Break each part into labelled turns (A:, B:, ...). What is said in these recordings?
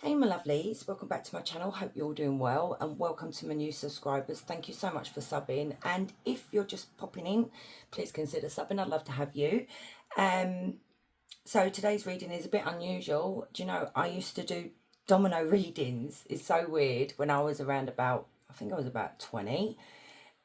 A: Hey my lovelies, welcome back to my channel. Hope you're all doing well and welcome to my new subscribers. Thank you so much for subbing, and if you're just popping in, please consider subbing. I'd love to have you. So today's reading is a bit unusual. Do you know, I used to do domino readings. It's so weird. When I was around about, I think I was about 20,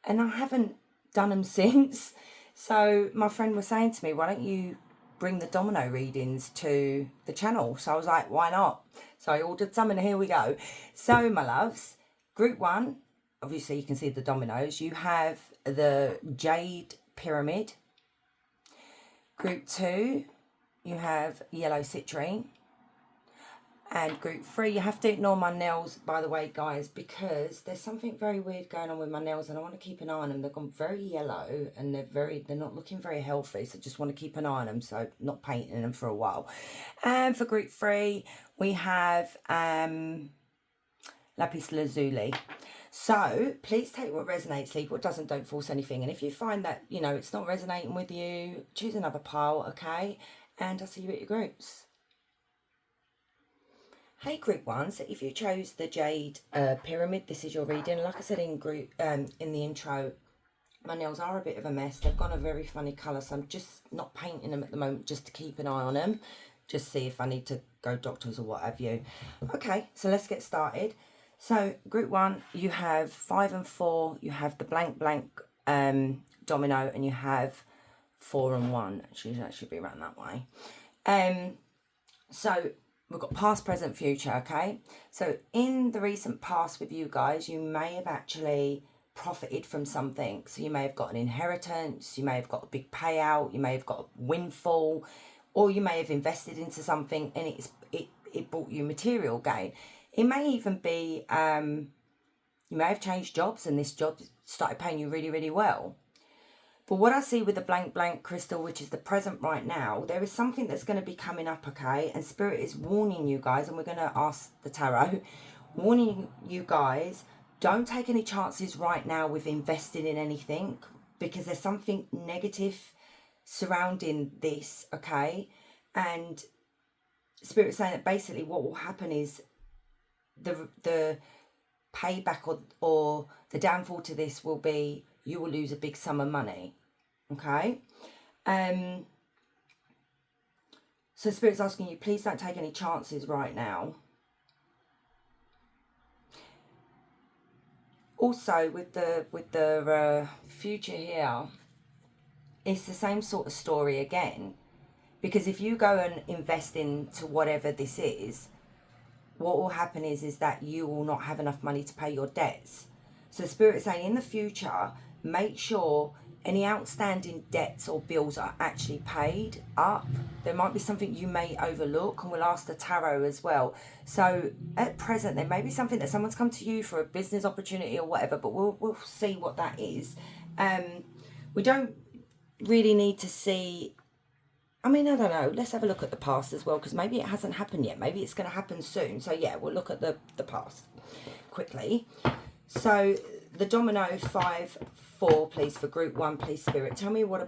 A: and I haven't done them since. So my friend was saying to me, why don't you bring the domino readings to the channel? So I was like, why not? So I ordered some and here we go. So my loves, group one, obviously you can see the dominoes. You have the jade pyramid. Group two, you have yellow citrine. And group three, you have to ignore my nails, by the way, guys, because there's something very weird going on with my nails and I want to keep an eye on them. They've gone very yellow and they're not looking very healthy, so just want to keep an eye on them, so not painting them for a while. And for group three, we have lapis lazuli. So please take what resonates, leave what doesn't, don't force anything. And if you find that, you know, it's not resonating with you, choose another pile, okay? And I'll see you at your groups. Hey group one, so if you chose the jade pyramid, this is your reading. Like I said in the intro, my nails are a bit of a mess. They've got a very funny colour, so I'm just not painting them at the moment, just to keep an eye on them, just see if I need to go doctors or what have you. Okay, so let's get started. So group one, you have 5 and 4, you have the blank domino, and you have 4 and 1. Actually, that should be around that way. So we've got past, present, future, okay? So in the recent past with you guys, you may have actually profited from something. So you may have got an inheritance, you may have got a big payout, you may have got a windfall, or you may have invested into something and it brought you material gain. It may even be, you may have changed jobs and this job started paying you really, really well. But what I see with the blank crystal, which is the present right now, there is something that's going to be coming up, okay? And Spirit is warning you guys, and we're going to ask the tarot, warning you guys, don't take any chances right now with investing in anything, because there's something negative surrounding this, okay? And Spirit's saying that basically what will happen is the payback or the downfall to this will be you will lose a big sum of money, okay? So Spirit's asking you, please don't take any chances right now. Also, with the future here, it's the same sort of story again, because if you go and invest into whatever this is, what will happen is that you will not have enough money to pay your debts. So Spirit is saying in the future, make sure any outstanding debts or bills are actually paid up. There might be something you may overlook, and we'll ask the tarot as well. So at present, there may be something that someone's come to you for a business opportunity or whatever, but we'll see what that is. We don't really need to see, I mean, I don't know. Let's have a look at the past as well, because maybe it hasn't happened yet. Maybe it's going to happen soon. So yeah, we'll look at the past quickly. So the domino 5, 4, please, for group one, please, Spirit. Tell me what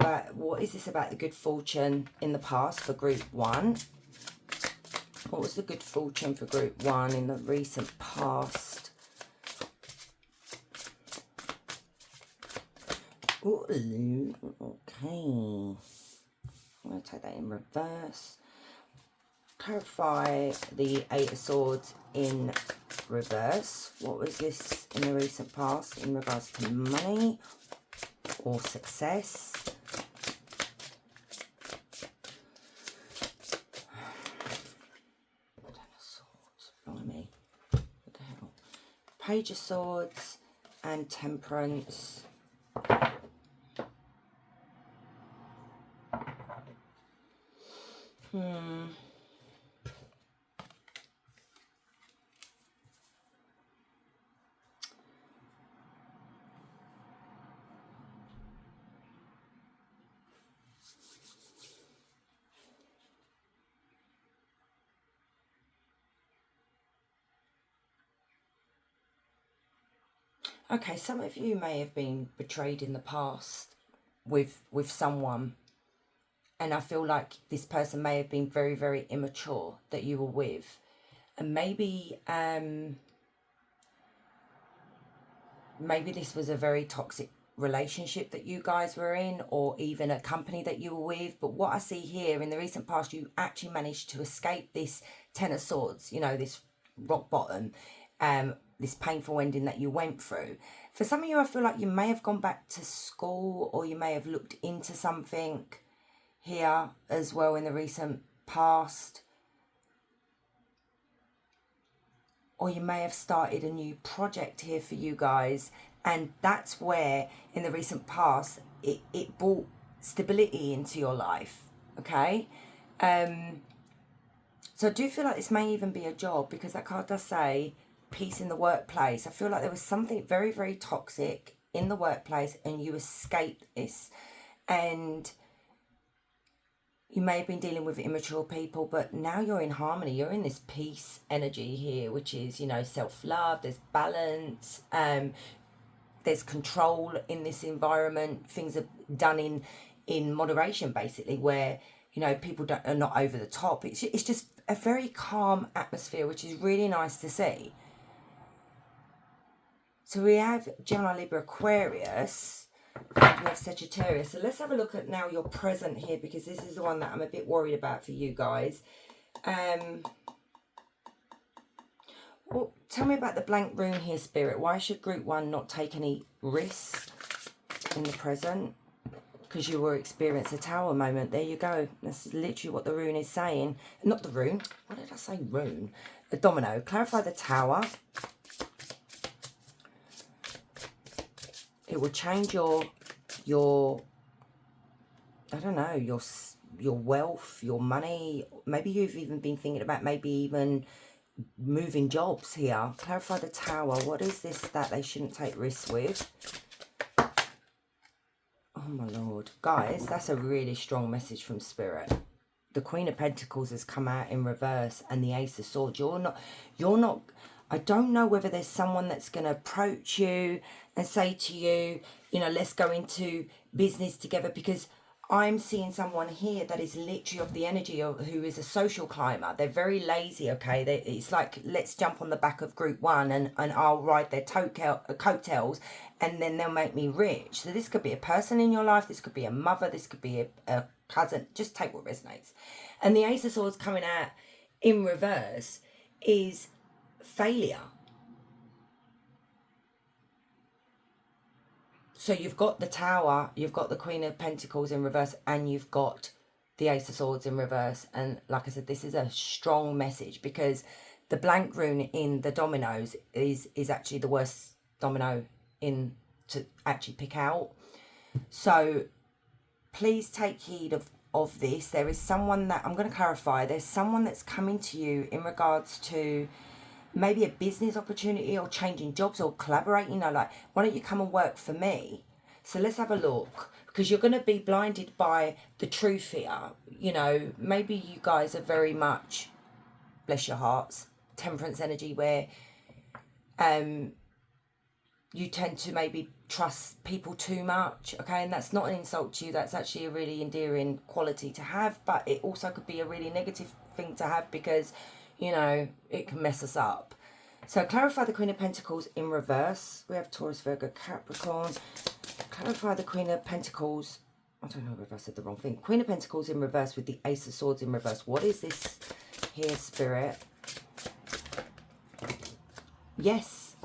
A: is this about the good fortune in the past for group one? What was the good fortune for group one in the recent past? Ooh, okay. I'm going to take that in reverse. Clarify the 8 of Swords in reverse. What was this in the recent past in regards to money or success? Ten of Swords. Blimey. What the hell? Page of Swords and Temperance. Okay, some of you may have been betrayed in the past with someone, and I feel like this person may have been very, very immature that you were with. And maybe this was a very toxic relationship that you guys were in, or even a company that you were with. But what I see here, in the recent past, you actually managed to escape this Ten of Swords, you know, this rock bottom, this painful ending that you went through. For some of you, I feel like you may have gone back to school, or you may have looked into something here as well in the recent past. Or you may have started a new project here for you guys. And that's where, in the recent past, it brought stability into your life, okay? So I do feel like this may even be a job, because that card does say peace in the workplace. I feel like there was something very, very toxic in the workplace, and you escaped this. And you may have been dealing with immature people, but now you're in harmony. You're in this peace energy here, which is, you know, self-love. There's balance. There's control in this environment. Things are done in moderation, basically, where, you know, people are not over the top. It's just a very calm atmosphere, which is really nice to see. So we have Gemini, Libra, Aquarius. We have Sagittarius. So let's have a look at now your present here, because this is the one that I'm a bit worried about for you guys. Well, tell me about the blank rune here, Spirit. Why should Group 1 not take any risks in the present? Because you will experience a tower moment. There you go. That's literally what the rune is saying. Not the rune. What did I say? Rune. The domino. Clarify the tower. It will change your I don't know, your wealth, your money. Maybe you've even been thinking about maybe even moving jobs here. Clarify the tower. What is this that they shouldn't take risks with? Oh my Lord. Guys, that's a really strong message from Spirit. The Queen of Pentacles has come out in reverse, and the Ace of Swords. You're not, I don't know whether there's someone that's going to approach you and say to you, you know, let's go into business together, because I'm seeing someone here that is literally of the energy of who is a social climber. They're very lazy, okay? It's like, let's jump on the back of Group 1 and I'll ride their coattails, and then they'll make me rich. So this could be a person in your life. This could be a mother. This could be a cousin. Just take what resonates. And the Ace of Swords coming out in reverse is failure. So you've got the Tower, you've got the Queen of Pentacles in reverse, and you've got the Ace of Swords in reverse. And like I said, this is a strong message, because the blank rune in the dominoes is actually the worst domino in to actually pick out. So please take heed of this. There is someone that, I'm going to clarify, there's someone that's coming to you in regards to maybe a business opportunity, or changing jobs, or collaborating, you know, like, why don't you come and work for me? So let's have a look, because you're going to be blinded by the truth here. You know, maybe you guys are very much, bless your hearts, Temperance energy, where you tend to maybe trust people too much, okay? And that's not an insult to you. That's actually a really endearing quality to have, but it also could be a really negative thing to have, because, you know, it can mess us up. So clarify the Queen of Pentacles in reverse. We have Taurus, Virgo, Capricorn. Clarify the Queen of Pentacles. I don't know if I said the wrong thing. Queen of Pentacles in reverse with the Ace of Swords in reverse. What is this here, Spirit? Yes,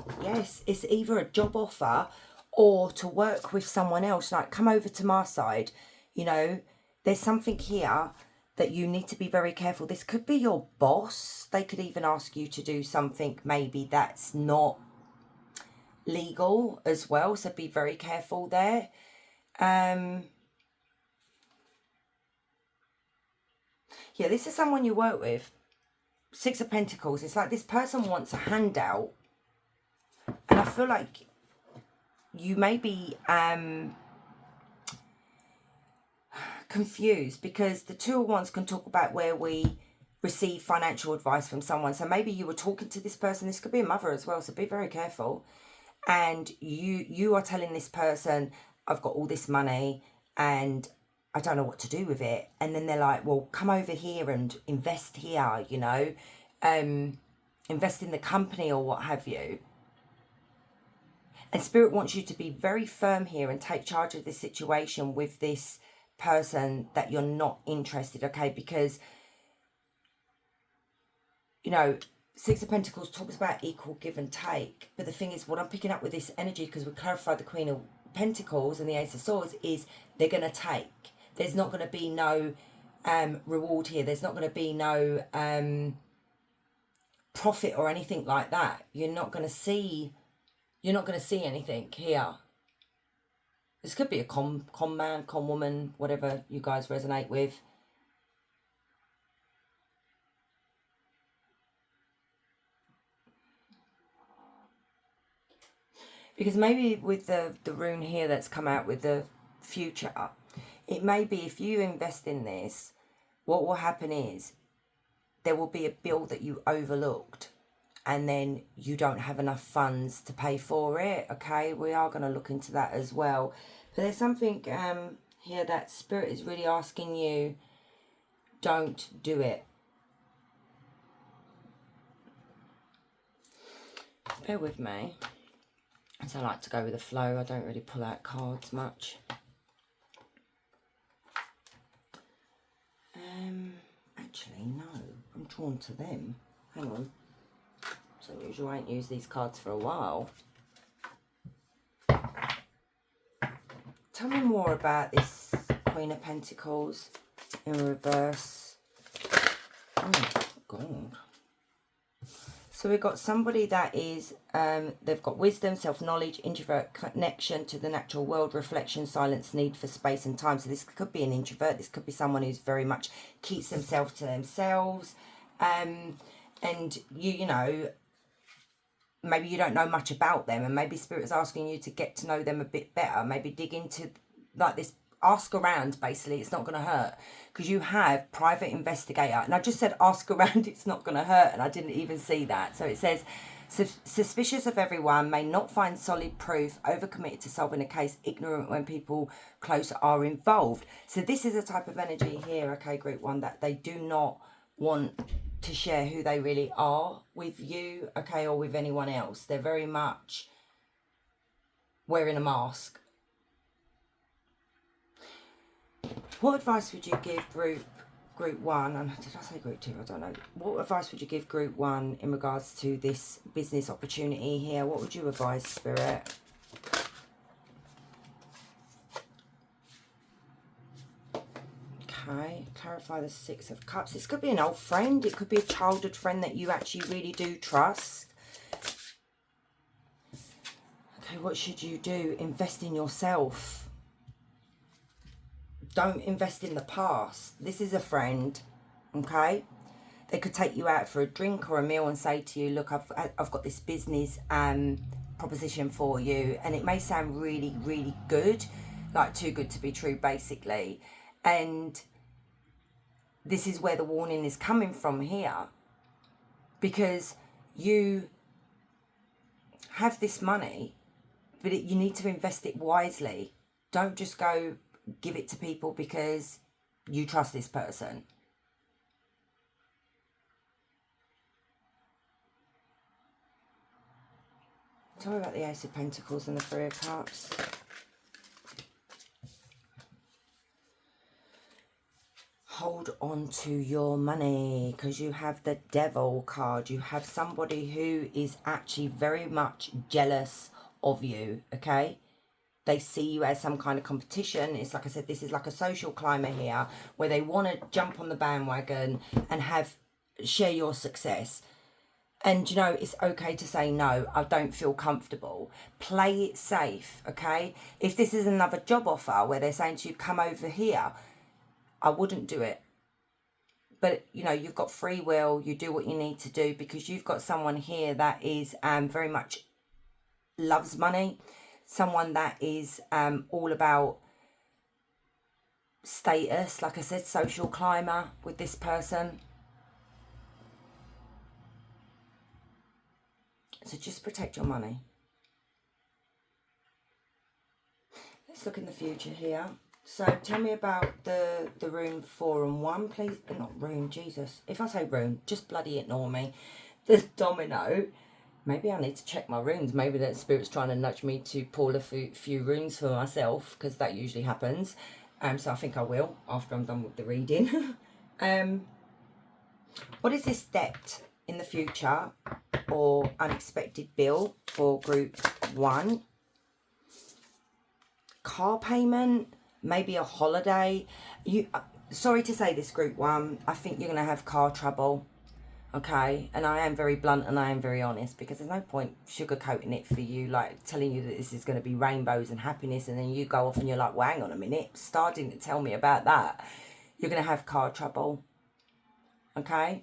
A: it's either a job offer or to work with someone else. Like, come over to my side. You know, there's something here that you need to be very careful. This could be your boss. They could even ask you to do something maybe that's not legal as well. So be very careful there. Yeah, this is someone you work with. Six of Pentacles. It's like this person wants a handout. And I feel like you may be confused, because the Two of Wands can talk about where we receive financial advice from someone. So maybe you were talking to this person. This could be a mother as well, so be very careful. And you are telling this person, I've got all this money and I don't know what to do with it. And then they're like, well, come over here and invest here, you know. invest in the company or what have you. And Spirit wants you to be very firm here and take charge of this situation with this person that you're not interested, okay? Because, you know, Six of Pentacles talks about equal give and take. But the thing is, what I'm picking up with this energy, because we clarified the Queen of Pentacles and the Ace of Swords, is they're going to take. There's not going to be no reward here. There's not going to be no profit or anything like that. You're not going to see anything here. This could be a con man, con woman, whatever you guys resonate with. Because maybe with the rune here that's come out with the future, it may be if you invest in this, what will happen is there will be a bill that you overlooked and then you don't have enough funds to pay for it, okay? We are going to look into that as well. But there's something here that Spirit is really asking you, don't do it. Bear with me. So I like to go with the flow. I don't really pull out cards much. Actually, no. I'm drawn to them. Hang on. So usually I ain't used these cards for a while. Tell me more about this Queen of Pentacles in reverse. Oh, God. So we've got somebody that is, they've got wisdom, self-knowledge, introvert connection to the natural world, reflection, silence, need for space and time. So this could be an introvert. This could be someone who's very much keeps themselves to themselves. And you know, maybe you don't know much about them, and maybe Spirit is asking you to get to know them a bit better. Maybe dig into like this. Ask around, basically. It's not going to hurt, because you have private investigator, and I just said ask around, it's not going to hurt, and I didn't even see that. So it says suspicious of everyone, may not find solid proof, overcommitted to solving a case, ignorant when people close are involved. So this is a type of energy here, okay, group one, that they do not want to share who they really are with you, okay, or with anyone else. They're very much wearing a mask. What advice would you give group one, and did I say group two? I don't know. What advice would you give group one in regards to this business opportunity here? What would you advise, Spirit? Okay, clarify the Six of Cups. This could be an old friend. It could be a childhood friend that you actually really do trust. Okay, what should you do? Invest in yourself. Don't invest in the past. This is a friend, okay? They could take you out for a drink or a meal and say to you, look, I've got this business proposition for you. And it may sound really, really good, like too good to be true, basically. And this is where the warning is coming from here. Because you have this money, but you need to invest it wisely. Don't just go give it to people because you trust this person. Tell me about the Ace of Pentacles and the Three of Cups. Hold on to your money, because you have the Devil card. You have somebody who is actually very much jealous of you, okay? They see you as some kind of competition. It's like I said, this is like a social climber here, where they want to jump on the bandwagon and share your success. And, you know, it's okay to say, no, I don't feel comfortable. Play it safe, okay? If this is another job offer where they're saying to you, come over here, I wouldn't do it. But, you know, you've got free will. You do what you need to do, because you've got someone here that is very much loves money. Someone that is all about status, like I said, social climber with this person. So just protect your money. Let's look in the future here. So tell me about the rune 4 and 1, please. Not rune, Jesus. If I say rune, just bloody ignore me. the domino. Maybe I need to check my runes. Maybe that spirit's trying to nudge me to pull a few runes for myself, because that usually happens. So I think I will after I'm done with the reading. What is this debt in the future or unexpected bill for group 1? Car payment, maybe a holiday. Sorry to say this, group 1, I think you're going to have car trouble. Okay, and I am very blunt and I am very honest, because there's no point sugarcoating it for you, like telling you that this is going to be rainbows and happiness, and then you go off and you're like, well, hang on a minute, starting to tell me about that. You're going to have car trouble. Okay,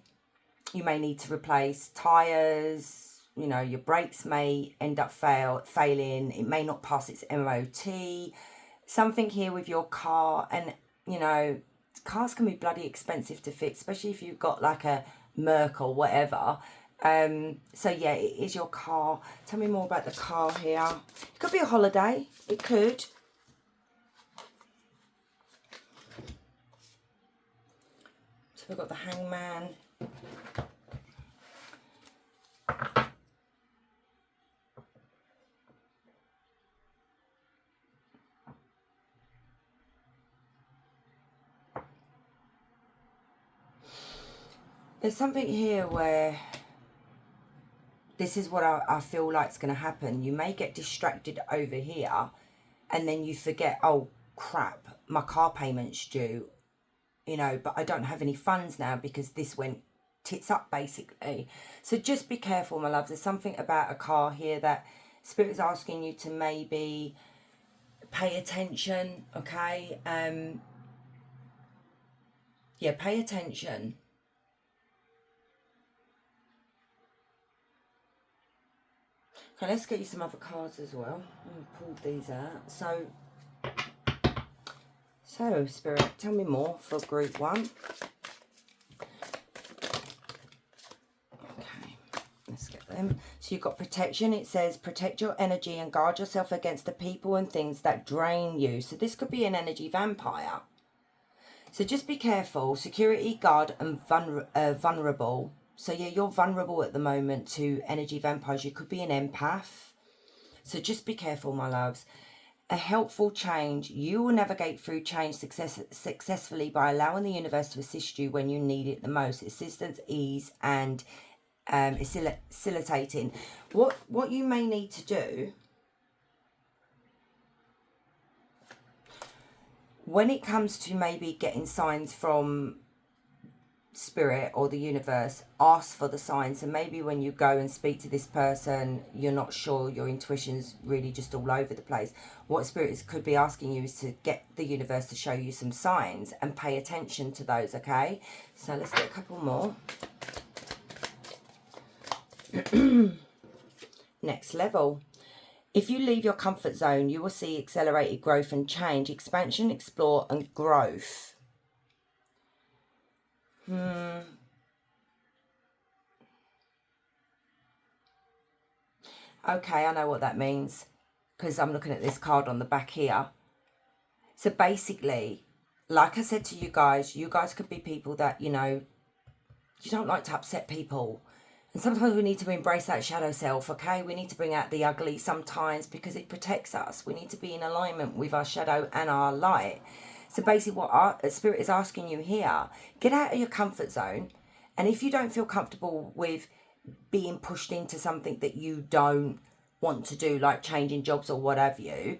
A: you may need to replace tyres, you know, your brakes may end up failing, it may not pass its MOT, something here with your car. And, you know, cars can be bloody expensive to fix, especially if you've got like a Merc or whatever. So yeah, it is your car. Tell me more about the car here. It could be a holiday, it could. So we've got the Hangman. There's something here where this is what I feel like is going to happen. You may get distracted over here and then you forget, oh crap, my car payment's due, you know, but I don't have any funds now because this went tits up basically. So just be careful, my love. There's something about a car here that Spirit is asking you to maybe pay attention, okay? Yeah, pay attention. Okay, let's get you some other cards as well. I'll pull these out. So Spirit, tell me more for group 1. Okay, let's get them. So you've got protection. It says protect your energy and guard yourself against the people and things that drain you. So this could be an energy vampire. So just be careful. Security, guard, and vulnerable. So yeah, you're vulnerable at the moment to energy vampires. You could be an empath. So just be careful, my loves. A helpful change. You will navigate through change successfully by allowing the universe to assist you when you need it the most. Assistance, ease, and facilitating. What you may need to do when it comes to maybe getting signs from Spirit or the universe, ask for the signs. And maybe when you go and speak to this person, you're not sure, your intuition's really just all over the place. What Spirit could be asking you is to get the universe to show you some signs and pay attention to those. Okay, so let's get a couple more. Next level. If you leave your comfort zone, you will see accelerated growth and change, expansion, explore, and growth. Okay, I know what that means, because I'm looking at this card on the back here. So basically, like I said to you guys could be people that, you know, you don't like to upset people. And sometimes we need to embrace that shadow self, okay? We need to bring out the ugly sometimes because it protects us. We need to be in alignment with our shadow and our light. So basically what our Spirit is asking you here, get out of your comfort zone. And if you don't feel comfortable with being pushed into something that you don't want to do, like changing jobs or what have you,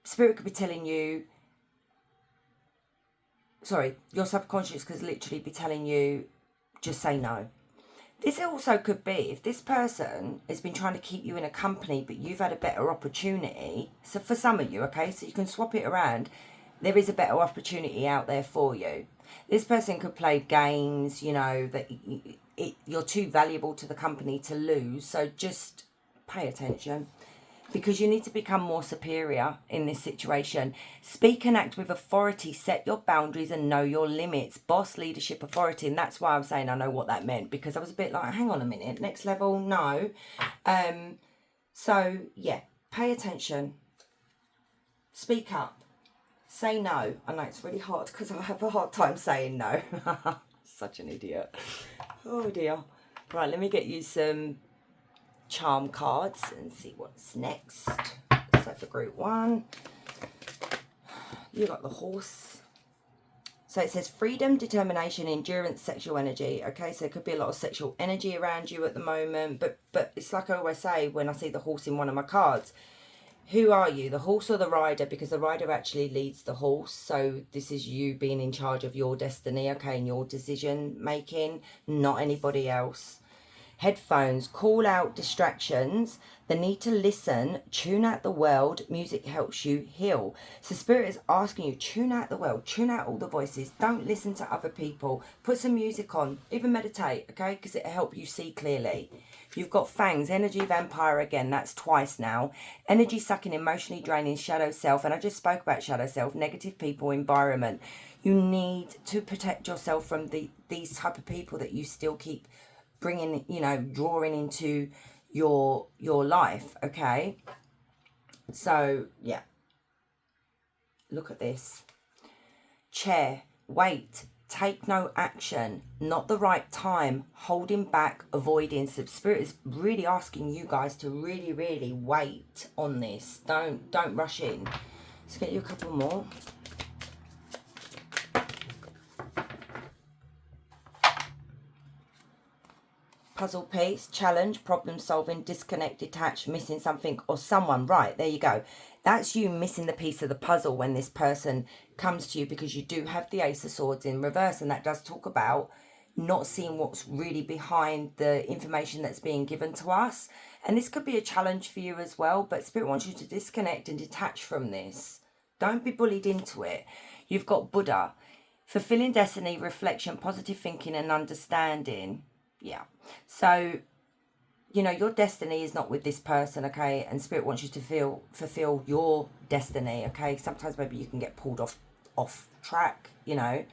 A: Spirit could be telling you, sorry, your subconscious could literally be telling you, just say no. This also could be if this person has been trying to keep you in a company, but you've had a better opportunity. So for some of you, okay, so you can swap it around. There is a better opportunity out there for you. This person could play games, you know, that you're too valuable to the company to lose. So just pay attention, because you need to become more superior in this situation. Speak and act with authority. Set your boundaries and know your limits. Boss, leadership, authority. And that's why I'm saying I know what that meant, because I was a bit like, hang on a minute, next level, no. So, yeah, pay attention. Speak up. Say no. I know it's really hard because I have a hard time saying no. Such an idiot. Oh dear. Right, let me get you some charm cards and see what's next. So for group 1, you got the horse. So it says freedom, determination, endurance, sexual energy. Okay, so it could be a lot of sexual energy around you at the moment. But it's like I always say when I see the horse in one of my cards. Who are you, the horse or the rider? Because the rider actually leads the horse. So this is you being in charge of your destiny, okay, and your decision making, not anybody else. Headphones, call out distractions, the need to listen, tune out the world. Music helps you heal. So Spirit is asking you, tune out the world, tune out all the voices. Don't listen to other people. Put some music on, even meditate, okay, because it'll help you see clearly. You've got fangs, energy vampire again, that's twice now. Energy sucking, emotionally draining, shadow self. And I just spoke about shadow self, negative people, environment. You need to protect yourself from these type of people that you still keep bringing, you know, drawing into your life, okay? So yeah, look at this. Chair, wait, take no action, not the right time, holding back, avoiding. So Spirit is really asking you guys to really wait on this. Don't rush in. Let's get you a couple more. Puzzle piece, challenge, problem solving, disconnect, detach, missing something or someone. Right, there you go. That's you missing the piece of the puzzle when this person comes to you, because you do have the Ace of Swords in reverse, and that does talk about not seeing what's really behind the information that's being given to us. And this could be a challenge for you as well, but Spirit wants you to disconnect and detach from this. Don't be bullied into it. You've got Buddha, fulfilling destiny, reflection, positive thinking and understanding. Yeah, so you know your destiny is not with this person, okay, and Spirit wants you to fulfill your destiny, okay. Sometimes maybe you can get pulled off track, you know.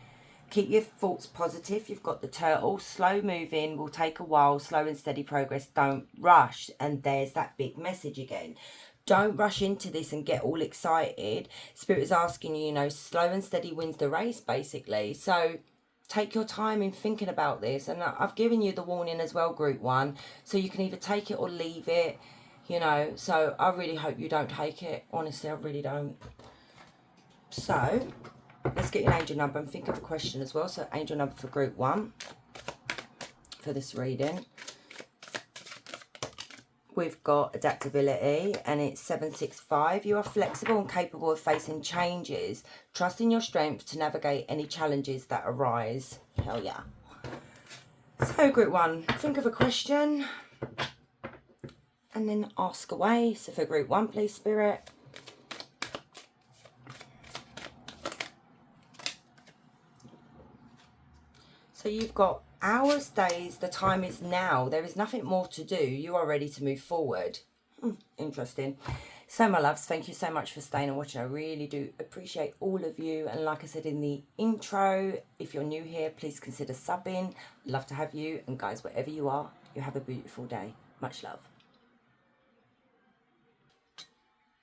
A: Keep your thoughts positive. You've got the Turtle, slow moving, will take a while, slow and steady progress, don't rush. And there's that big message again. Don't rush into this and get all excited. Spirit is asking you, you know, slow and steady wins the race, basically. So take your time in thinking about this. And I've given you the warning as well, group 1. So you can either take it or leave it, you know. So I really hope you don't take it. Honestly, I really don't. So let's get your angel number and think of a question as well. So angel number for group 1 for this reading. We've got adaptability, and it's 765. You are flexible and capable of facing changes. Trust in your strength to navigate any challenges that arise. Hell yeah. So group 1, think of a question and then ask away. So for group 1, please, Spirit. So you've got hours, days, the time is now. There is nothing more to do. You are ready to move forward. Interesting. So my loves, thank you so much for staying and watching. I really do appreciate all of you. And like I said in the intro, if you're new here, please consider subbing. Love to have you. And guys, wherever you are, you have a beautiful day. Much love.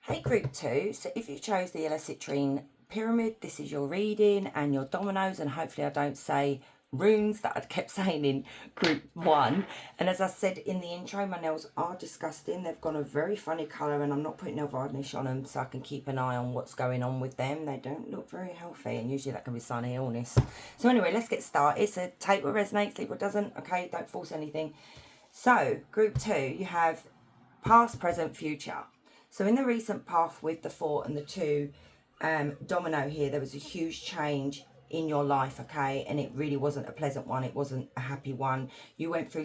A: Hey group 2, so if you chose the yellow citrine pyramid, this is your reading and your dominoes, and hopefully I don't say runes that I kept saying in group 1. And as I said in the intro, my nails are disgusting. They've gone a very funny colour, and I'm not putting nail varnish on them so I can keep an eye on what's going on with them. They don't look very healthy, and usually that can be a sign of illness. So anyway, let's get started. So take what resonates, leave what doesn't, okay? Don't force anything. So group 2, you have past, present, future. So in the recent path with the 4 and the 2 domino here, there was a huge change in your life, okay, and it really wasn't a pleasant one. It wasn't a happy one. You went through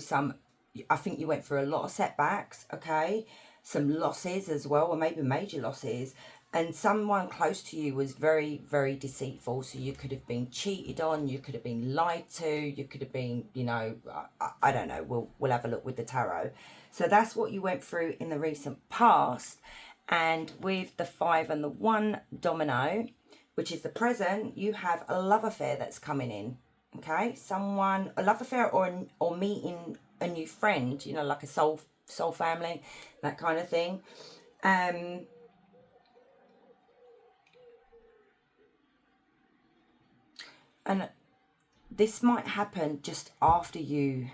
A: I think you went through a lot of setbacks, okay, some losses as well, or maybe major losses, and someone close to you was very, very deceitful. So you could have been cheated on, you could have been lied to, you could have been, you know, I don't know, we'll have a look with the tarot. So that's what you went through in the recent past. And with the 5 and the 1 domino, which is the present, you have a love affair that's coming in, okay? Someone, a love affair, or meeting a new friend, you know, like a soul family, that kind of thing. And this might happen just after you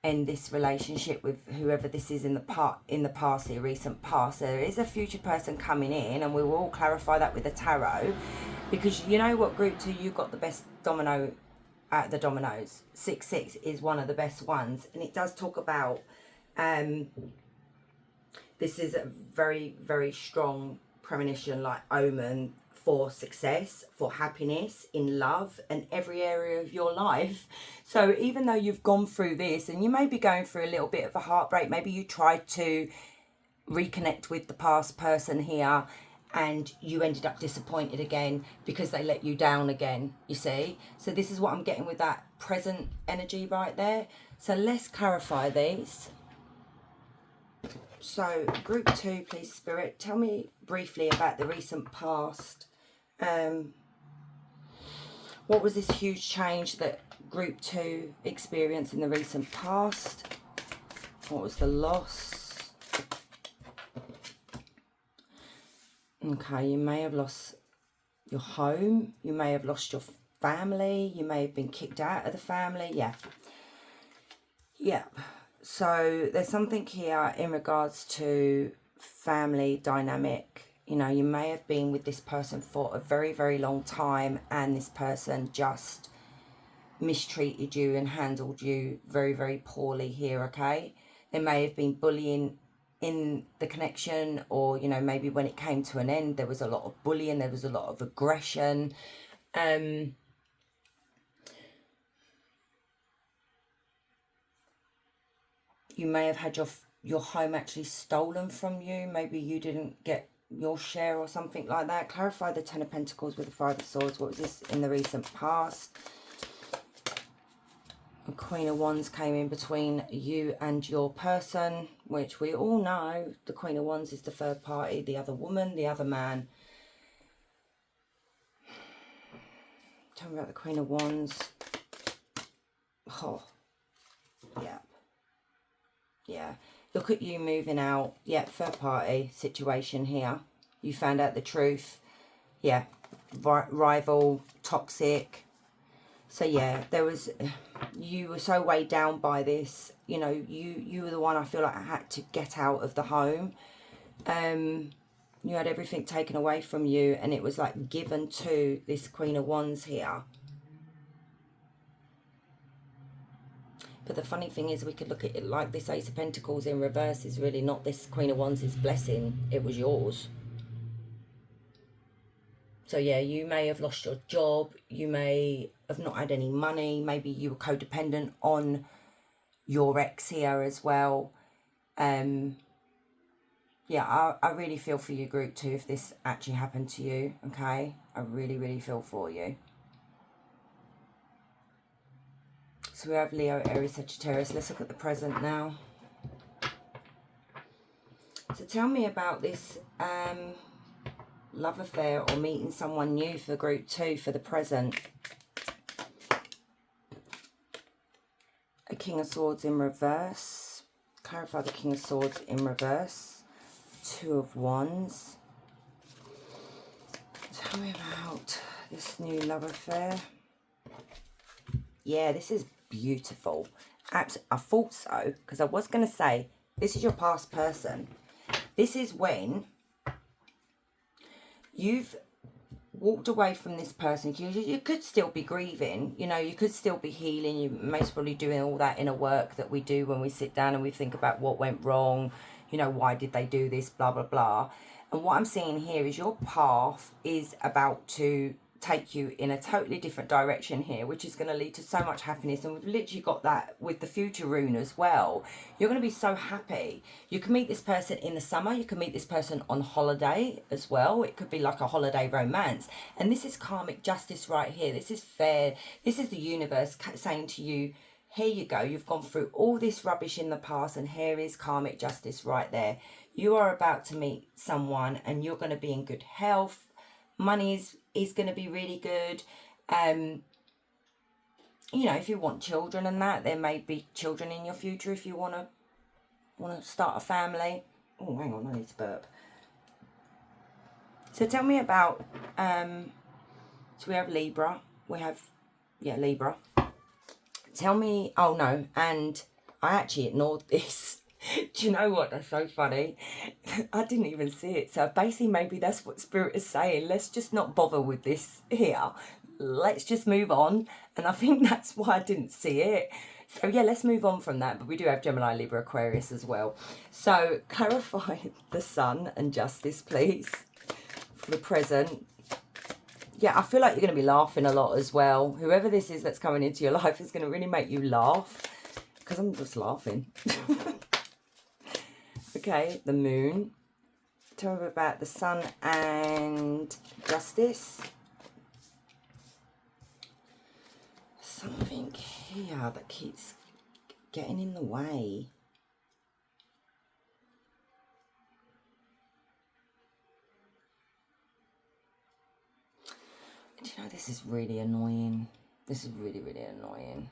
A: end this relationship with whoever this is in the past, the recent past. There is a future person coming in, and we will clarify that with the tarot, because you know what, group 2, you got the best domino at the dominoes. 6-6 is one of the best ones, and it does talk about this is a very, very strong premonition, like omen, for success, for happiness in love and every area of your life. So even though you've gone through this, and you may be going through a little bit of a heartbreak, maybe you tried to reconnect with the past person here and you ended up disappointed again because they let you down again, you see. So this is what I'm getting with that present energy right there. So let's clarify these. So group 2, please, Spirit, tell me briefly about the recent past. What was this huge change that group 2 experienced in the recent past? What was the loss? Okay, you may have lost your home. You may have lost your family. You may have been kicked out of the family. Yeah. Yeah. So there's something here in regards to family dynamic. You know, you may have been with this person for a very, very long time, and this person just mistreated you and handled you very, very poorly here, okay? There may have been bullying in the connection, or, you know, maybe when it came to an end, there was a lot of bullying, there was a lot of aggression. You may have had your home actually stolen from you. Maybe you didn't get your share or something like that. Clarify the 10 of Pentacles with the 5 of Swords. What was this in the recent past? The Queen of Wands came in between you and your person, which we all know the Queen of Wands is the third party, the other woman, the other man. Tell me about the Queen of Wands. Oh, yeah. Yeah, look at you moving out. Yeah, third party situation here. You found out the truth. Yeah, rival, toxic. So yeah, there was, you were so weighed down by this. You know, you were the one I feel like I had to get out of the home. You had everything taken away from you, and it was like given to this Queen of Wands here. But the funny thing is, we could look at it like this Ace of Pentacles in reverse is really not this Queen of Wands' blessing. It was yours. So yeah, you may have lost your job. You may have not had any money. Maybe you were codependent on your ex here as well. Yeah, I really feel for you, group 2, if this actually happened to you, okay? I really, really feel for you. So we have Leo, Aries, Sagittarius. Let's look at the present now. So tell me about this love affair or meeting someone new for group 2 for the present. A King of Swords in reverse. Clarify the King of Swords in reverse. 2 of Wands. Tell me about this new love affair. Yeah, this is beautiful. I thought so, because I was going to say, this is your past person. This is when you've walked away from this person. You could still be grieving, you know, you could still be healing. You most probably doing all that inner work that we do when we sit down and we think about what went wrong, you know, why did they do this, blah, blah, blah. And what I'm seeing here is your path is about to take you in a totally different direction here, which is going to lead to so much happiness. And we've literally got that with the future rune as well. You're going to be so happy. You can meet this person in the summer. You can meet this person on holiday as well. It could be like a holiday romance. And this is karmic justice right here. This is fair. This is the universe saying to you, here you go. You've gone through all this rubbish in the past, and here is karmic justice right there. You are about to meet someone, and you're going to be in good health. Money is going to be really good. You know, if you want children and that, there may be children in your future if you want to start a family. Oh, hang on, I need to burp. So tell me about, so we have Libra, we have Yeah, Libra. Tell me, oh no, and I actually ignored this. Do you know what? That's so funny. I didn't even see it. So basically, maybe that's what Spirit is saying. Let's just not bother with this here. Let's just move on. And I think that's why I didn't see it. So yeah, let's move on from that. But we do have Gemini, Libra, Aquarius as well. So clarify the Sun and Justice, please, for the present. Yeah, I feel like you're going to be laughing a lot as well. Whoever this is that's coming into your life is going to really make you laugh. Because I'm just laughing. Okay, the Moon. Tell me about the Sun and Justice. Something here that keeps getting in the way. Do you know, this is really annoying. This is really, really annoying.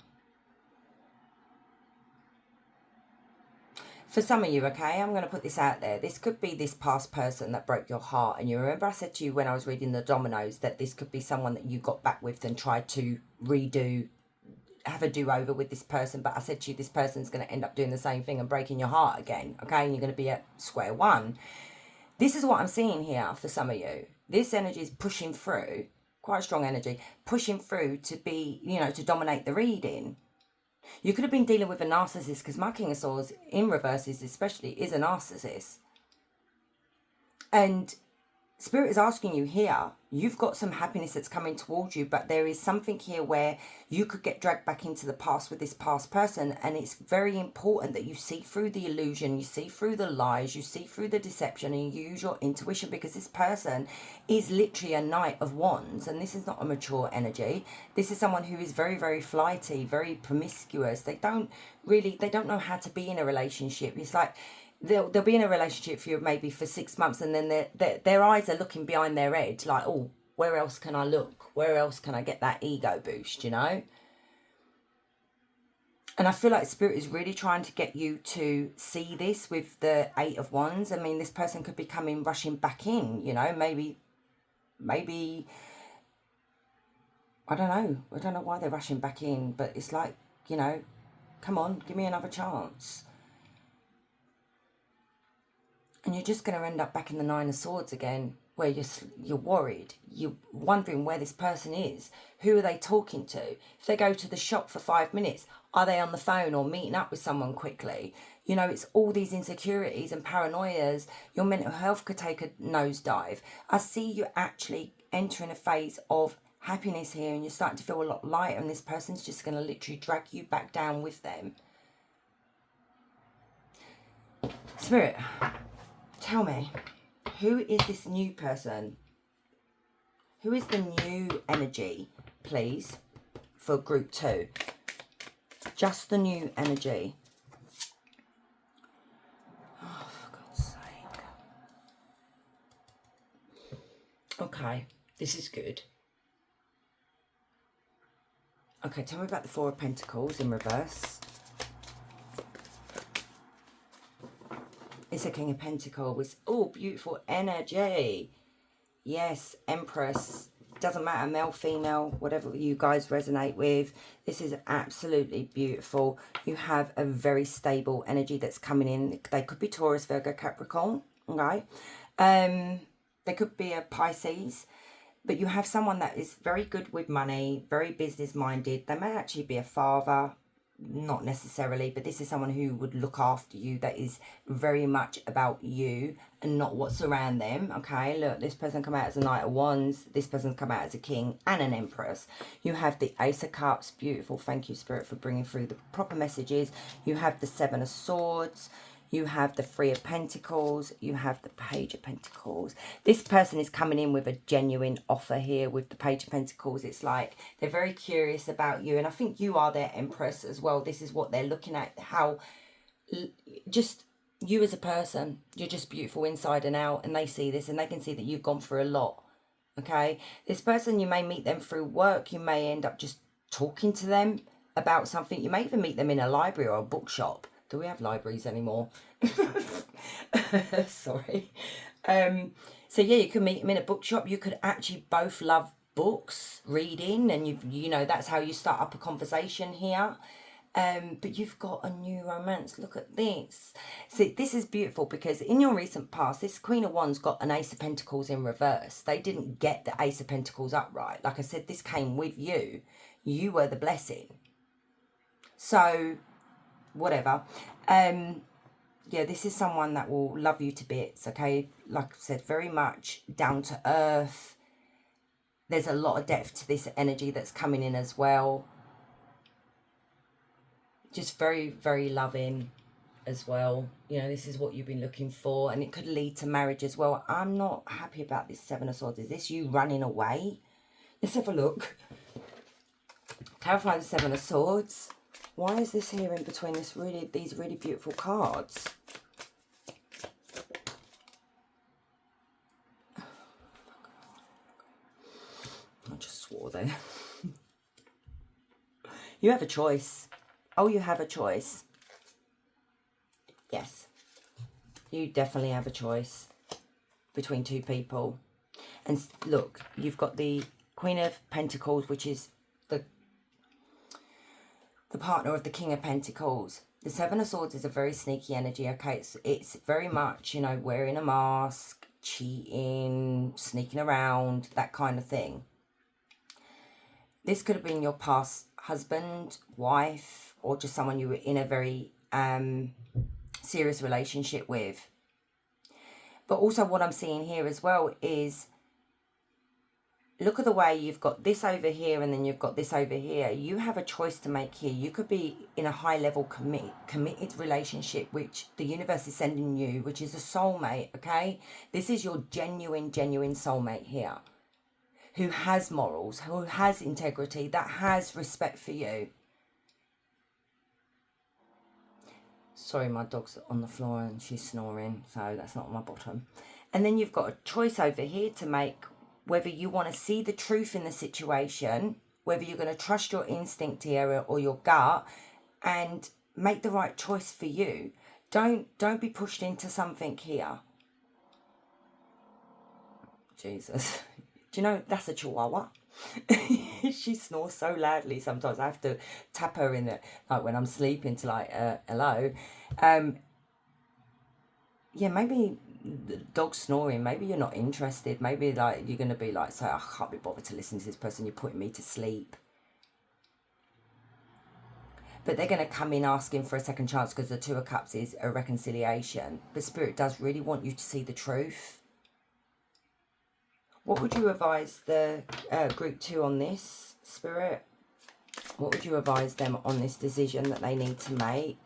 A: For some of you, okay, I'm going to put this out there. This could be this past person that broke your heart. And you remember I said to you when I was reading the dominoes that this could be someone that you got back with and tried to redo, have a do-over with this person. But I said to you, this person's going to end up doing the same thing and breaking your heart again, okay? And you're going to be at square one. This is what I'm seeing here for some of you. This energy is pushing through, quite a strong energy, pushing through to be, you know, to dominate the reading. You could have been dealing with a narcissist, because my King of Swords in reverses especially is a narcissist. And Spirit is asking you here, you've got some happiness that's coming towards you, but there is something here where you could get dragged back into the past with this past person. And it's very important that you see through the illusion, you see through the lies, you see through the deception, and you use your intuition, because this person is literally a Knight of Wands. And this is not a mature energy. This is someone who is very, very flighty, very promiscuous. They don't know how to be in a relationship. It's like, they'll be in a relationship for you maybe for 6 months, and then their eyes are looking behind their head like, oh, where else can I look? Where else can I get that ego boost, you know? And I feel like Spirit is really trying to get you to see this with the 8 of Wands. I mean, this person could be coming, rushing back in, you know, maybe, I don't know why they're rushing back in, but it's like, you know, come on, give me another chance. And you're just going to end up back in the 9 of Swords again, where you're worried. You're wondering where this person is. Who are they talking to? If they go to the shop for 5 minutes, are they on the phone or meeting up with someone quickly? You know, it's all these insecurities and paranoias. Your mental health could take a nosedive. I see you actually entering a phase of happiness here, and you're starting to feel a lot lighter, and this person's just going to literally drag you back down with them. Spirit, tell me, who is this new person? Who is the new energy, please, for group 2? Just the new energy. Oh, for God's sake. Okay, this is good. Okay, tell me about the 4 of Pentacles in reverse. It's a King of Pentacles. Oh, beautiful energy. Yes, Empress. Doesn't matter, male, female, whatever you guys resonate with. This is absolutely beautiful. You have a very stable energy that's coming in. They could be Taurus, Virgo, Capricorn. Okay. They could be a Pisces. But you have someone that is very good with money, very business-minded. They may actually be a father. Not necessarily, but this is someone who would look after you, that is very much about you and not what's around them. Okay, look, this person come out as a Knight of Wands, this person's come out as a King and an Empress. You have the Ace of Cups, beautiful. Thank you, Spirit, for bringing through the proper messages. You have the 7 of Swords, you have the 3 of Pentacles, you have the Page of Pentacles. This person is coming in with a genuine offer here with the Page of Pentacles. It's like they're very curious about you, and I think you are their Empress as well. This is what they're looking at, how just you as a person, you're just beautiful inside and out, and they see this and they can see that you've gone through a lot. Okay, this person, you may meet them through work, you may end up just talking to them about something. You may even meet them in a library or a bookshop. Do we have libraries anymore? Sorry. So yeah, you could meet them in a bookshop. You could actually both love books, reading, and you know, that's how you start up a conversation here. But you've got a new romance. Look at this. See, this is beautiful because in your recent past, this Queen of Wands got an Ace of Pentacles in reverse. They didn't get the Ace of Pentacles upright. Like I said, this came with you. You were the blessing. So, whatever. Yeah, this is someone that will love you to bits, okay? Like I said, very much down to earth. There's a lot of depth to this energy that's coming in as well. Just very, very loving as well. You know, this is what you've been looking for, and it could lead to marriage as well. I'm not happy about this Seven of Swords. Is this you running away? Let's have a look. Clarify the Seven of Swords. Why is this here in between these really beautiful cards? I just swore there. You have a choice. Oh, you have a choice. Yes. You definitely have a choice between two people. And look, you've got the Queen of Pentacles, which is the partner of the King of Pentacles. The Seven of Swords is a very sneaky energy, okay? It's very much, you know, wearing a mask, cheating, sneaking around, that kind of thing. This could have been your past husband, wife, or just someone you were in a very serious relationship with. But also what I'm seeing here as well is, look at the way you've got this over here and then you've got this over here. You have a choice to make here. You could be in a high level committed relationship, which the universe is sending you, which is a soulmate, okay? This is your genuine soulmate here, who has morals, who has integrity, that has respect for you. Sorry, my dog's on the floor and she's snoring, so that's not on my bottom. And then you've got a choice over here to make, whether you want to see the truth in the situation, whether you're going to trust your instinct here or your gut and make the right choice for you. Don't be pushed into something here. Jesus. Do you know, that's a chihuahua. She snores so loudly sometimes I have to tap her in the, like when I'm sleeping, to like hello. Yeah, maybe the dog snoring, maybe you're not interested, maybe like you're gonna be like, so I can't be bothered to listen to this person, you're putting me to sleep. But they're going to come in asking for a second chance because the Two of Cups is a reconciliation. But Spirit does really want you to see the truth. What would you advise the group 2 on this, Spirit? What would you advise them on this decision that they need to make?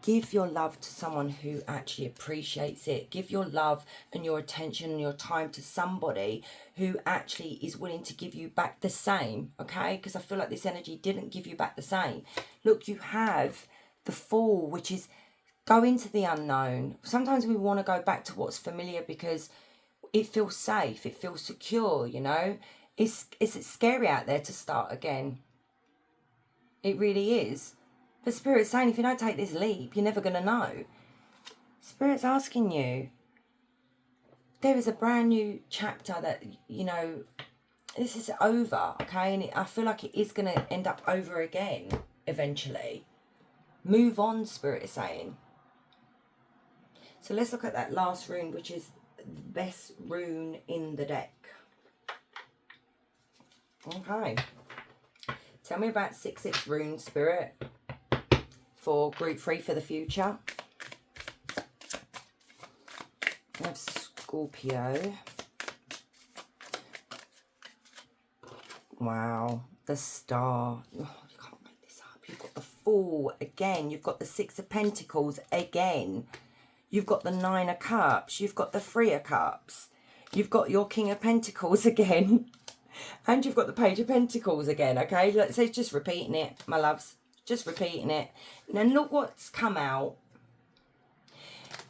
A: Give your love to someone who actually appreciates it. Give your love and your attention and your time to somebody who actually is willing to give you back the same, okay? Because I feel like this energy didn't give you back the same. Look, you have the Fool, which is go into the unknown. Sometimes we want to go back to what's familiar because it feels safe, it feels secure, you know. It's scary out there to start again. It really is. But Spirit's saying if you don't take this leap, you're never going to know. Spirit's asking you. There is a brand new chapter that, you know, this is over, okay? And I feel like it is going to end up over again eventually. Move on, Spirit is saying. So let's look at that last rune, which is the best rune in the deck. Okay. Tell me about 6/6 rune, Spirit, for group 3 for the future. We have Scorpio. Wow. The Star. Oh, you can't make this up. You've got the Fool again. You've got the 6 of Pentacles again. You've got the 9 of Cups. You've got the 3 of Cups. You've got your King of Pentacles again. And you've got the Page of Pentacles again, okay? So it's just repeating it, my loves. Just repeating it. Now look what's come out.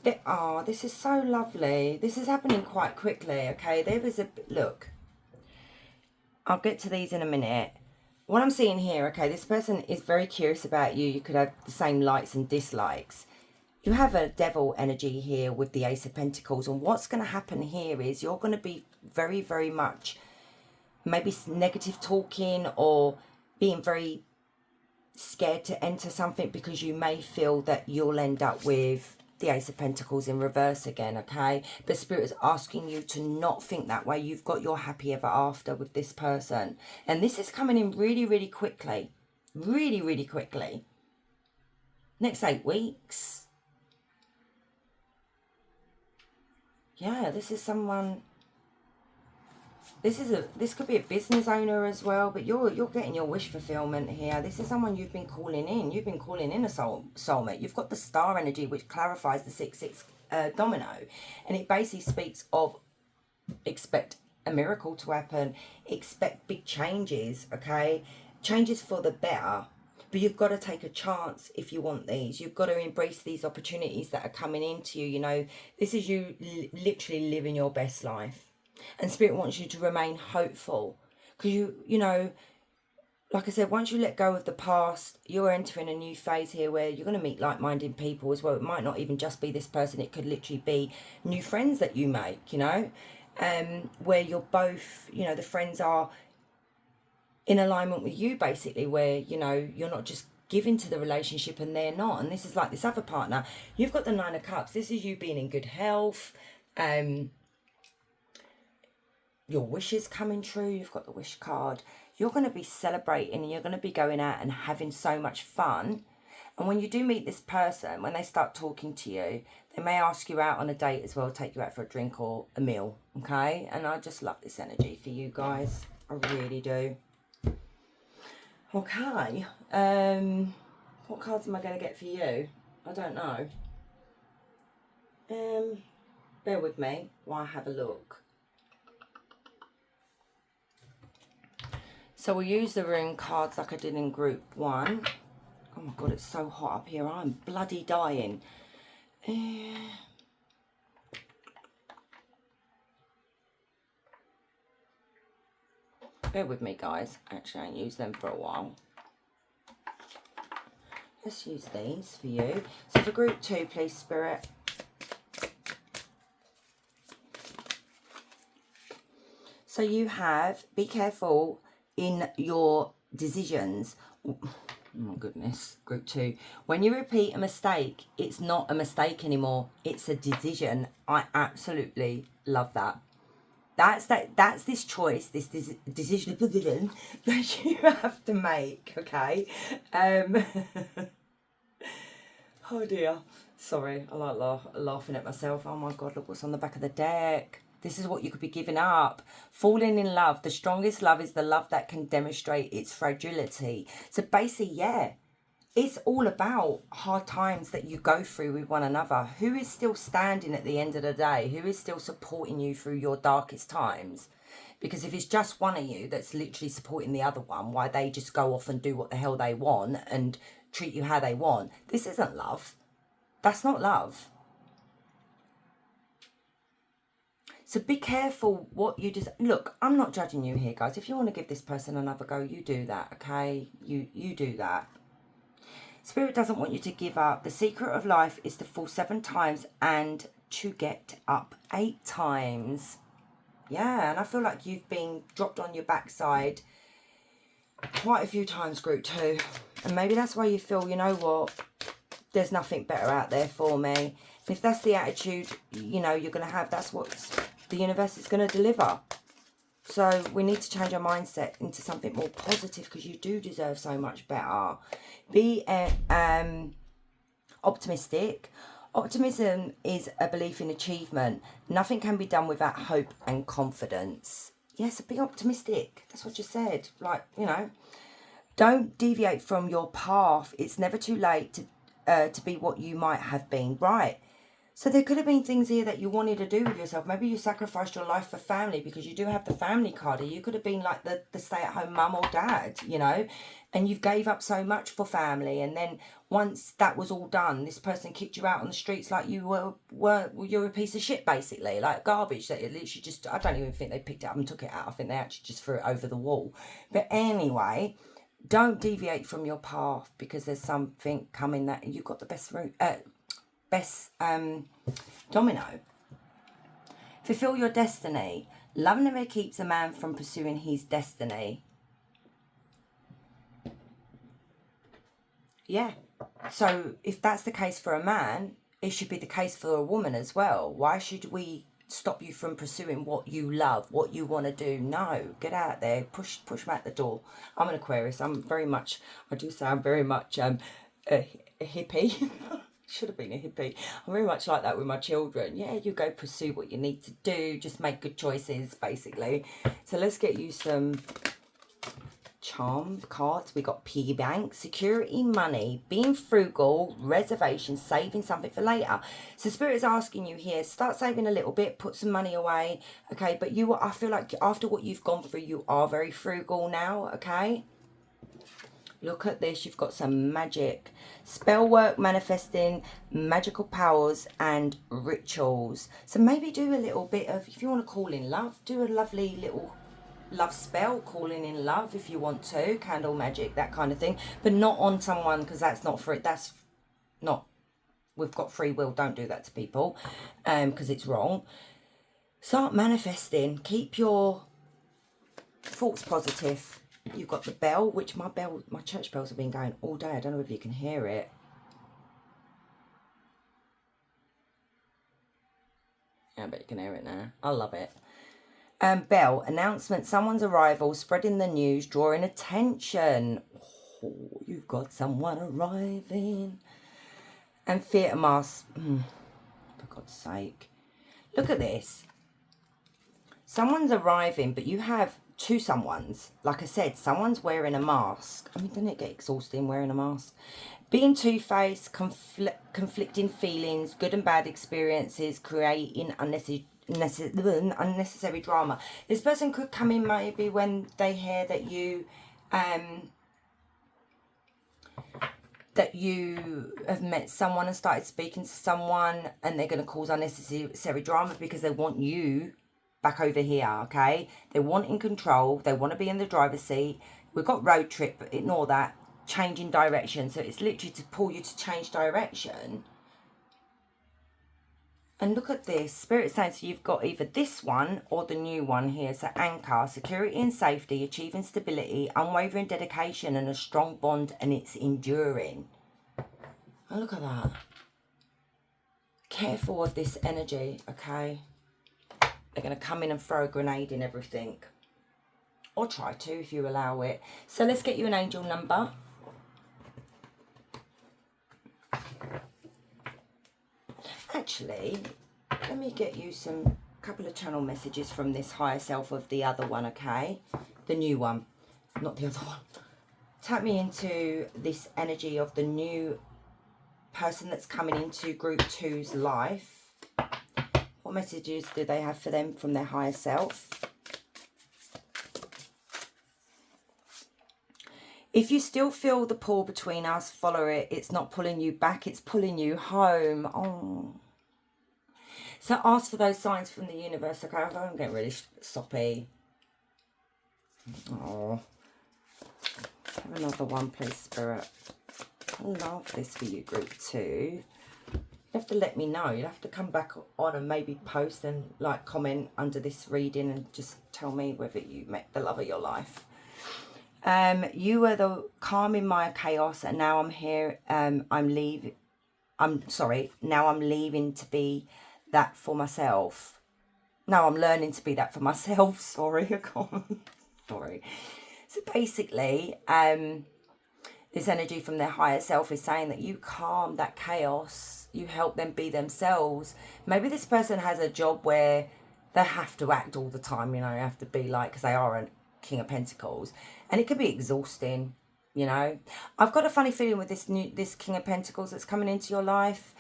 A: This is so lovely. This is happening quite quickly, okay? There is a... Look. I'll get to these in a minute. What I'm seeing here, okay, this person is very curious about you. You could have the same likes and dislikes. You have a devil energy here with the Ace of Pentacles. And what's going to happen here is you're going to be very, very much maybe negative talking or being very scared to enter something, because you may feel that you'll end up with the Ace of Pentacles in reverse again, okay? But Spirit is asking you to not think that way. You've got your happy ever after with this person. And this is coming in really, really quickly. Really, really quickly. Next 8 weeks. Yeah, this is someone... This could be a business owner as well, but you're getting your wish fulfillment here. This is someone you've been calling in. You've been calling in a soulmate. You've got the star energy, which clarifies the 6-6 domino, and it basically speaks of expect a miracle to happen, expect big changes, okay? Changes for the better. But you've got to take a chance if you want these. You've got to embrace these opportunities that are coming into you. You know, this is you literally living your best life. And Spirit wants you to remain hopeful. Because you know, like I said, once you let go of the past, you're entering a new phase here where you're going to meet like-minded people as well. It might not even just be this person. It could literally be new friends that you make, you know. Where you're both, you know, the friends are in alignment with you, basically, where, you know, you're not just giving to the relationship and they're not. And this is like this other partner. You've got the 9 of Cups. This is you being in good health. Your wishes coming true. You've got the wish card. You're going to be celebrating and you're going to be going out and having so much fun. And when you do meet this person, when they start talking to you, they may ask you out on a date as well, take you out for a drink or a meal, okay? And I just love this energy for you guys. I really do. Okay. What cards am I going to get for you? I don't know. Bear with me while I have a look. So we'll use the rune cards like I did in group 1. Oh my God, it's so hot up here. I'm bloody dying. Bear with me, guys. Actually, I ain't used them for a while. Let's use these for you. So for group 2, please, Spirit. So you have, be careful in your decisions. Oh my goodness, group 2. When you repeat a mistake, it's not a mistake anymore. It's a decision. I absolutely love that. That's this choice, this decision that you have to make, okay? Oh dear. Sorry, I like laughing at myself. Oh my God, look what's on the back of the deck. This is what you could be giving up. Falling in love. The strongest love is the love that can demonstrate its fragility. So basically, yeah, it's all about hard times that you go through with one another. Who is still standing at the end of the day? Who is still supporting you through your darkest times? Because if it's just one of you that's literally supporting the other one, why they just go off and do what the hell they want and treat you how they want, this isn't love. That's not love. So be careful what you just... Look, I'm not judging you here, guys. If you want to give this person another go, you do that, okay? You do that. Spirit doesn't want you to give up. The secret of life is to fall 7 times and to get up 8 times. Yeah, and I feel like you've been dropped on your backside quite a few times, group 2. And maybe that's why you feel, you know what, there's nothing better out there for me. And if that's the attitude, you know, you're going to have, that's what the universe is going to deliver. So we need to change our mindset into something more positive, because you do deserve so much better. Be optimistic. Optimism is a belief in achievement. Nothing can be done without hope and confidence. Yes, so be optimistic. That's what you said. Like, you know, don't deviate from your path. It's never too late to be what you might have been. Right. So there could have been things here that you wanted to do with yourself. Maybe you sacrificed your life for family, because you do have the family card here. You could have been like the stay-at-home mum or dad, you know, and you've gave up so much for family. And then once that was all done, this person kicked you out on the streets like you you're a piece of shit, basically, like garbage that it literally just, I don't even think they picked it up and took it out. I think they actually just threw it over the wall. But anyway, don't deviate from your path, because there's something coming that you've got the best route. Best domino. Fulfill your destiny. Love never keeps a man from pursuing his destiny. Yeah. So if that's the case for a man, it should be the case for a woman as well. Why should we stop you from pursuing what you love, what you want to do? No, get out there, push them out the door. I'm an Aquarius. I do sound very much a hippie. Should have been a hippie. I'm very much like that with my children. Yeah, you go pursue what you need to do. Just make good choices, basically. So let's get you some charm cards. We got piggy bank, security, money, being frugal, reservation, saving something for later. So Spirit is asking you here, start saving a little bit, put some money away, okay? But I feel like after what you've gone through, you are very frugal now, okay? Look at this, you've got some magic, spell work, manifesting, magical powers and rituals. So maybe do a little bit of, if you want to call in love, do a lovely little love spell, calling in love if you want to, candle magic, that kind of thing, but not on someone, because that's not free. That's not, we've got free will, don't do that to people, because it's wrong. Start manifesting, keep your thoughts positive. You've got the bell, which my church bells have been going all day. I don't know if you can hear it. Yeah, I bet you can hear it now. I love it. Bell, announcement, someone's arrival, spreading the news, drawing attention. Oh, you've got someone arriving. And theatre mask. For God's sake. Look at this. Someone's arriving, but you have two someones. Like I said, someone's wearing a mask. I mean, doesn't it get exhausting wearing a mask? Being two-faced, conflicting feelings, good and bad experiences, creating unnecessary drama. This person could come in maybe when they hear that you have met someone and started speaking to someone, and they're going to cause unnecessary drama because they want you back over here, okay? They want in control. They want to be in the driver's seat. We've got road trip, but ignore that. Changing direction. So it's literally to pull you to change direction. And look at this. Spirit saying, so you've got either this one or the new one here. So anchor, security and safety, achieving stability, unwavering dedication and a strong bond, and it's enduring. And look at that. Careful of this energy, okay? They're going to come in and throw a grenade in everything. Or try to if you allow it. So let's get you an angel number. Actually, let me get you a couple of channel messages from this higher self of the other one, okay? The new one, not the other one. Tap me into this energy of the new person that's coming into group 2's life. What messages do they have for them from their higher self? If you still feel the pull between us, follow it. It's not pulling you back, it's pulling you home. Oh. So ask for those signs from the universe, okay? I'm getting really soppy. Oh. Have another one, please, Spirit. I love this for you, group 2. You have to let me know. You have to come back on and maybe post and like comment under this reading and just tell me whether you met the love of your life. You were the calm in my chaos, and now I'm here. Now I'm leaving to be that for myself. No, I'm learning to be that for myself. Sorry, I can't. Sorry. So basically, this energy from their higher self is saying that you calm that chaos. You help them be themselves. Maybe this person has a job where they have to act all the time. You know, you have to be like, because they are a King of Pentacles, and it can be exhausting. You know, I've got a funny feeling with this King of Pentacles that's coming into your life.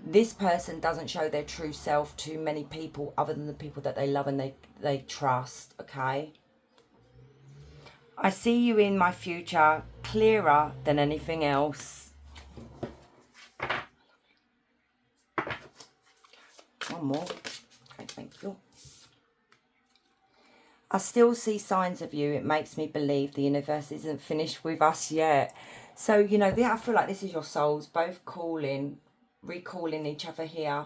A: This person doesn't show their true self to many people other than the people that they love and they trust, okay? I see you in my future clearer than anything else. One more. Okay, thank you. I still see signs of you. It makes me believe the universe isn't finished with us yet. So, you know, I feel like this is your souls both recalling each other here.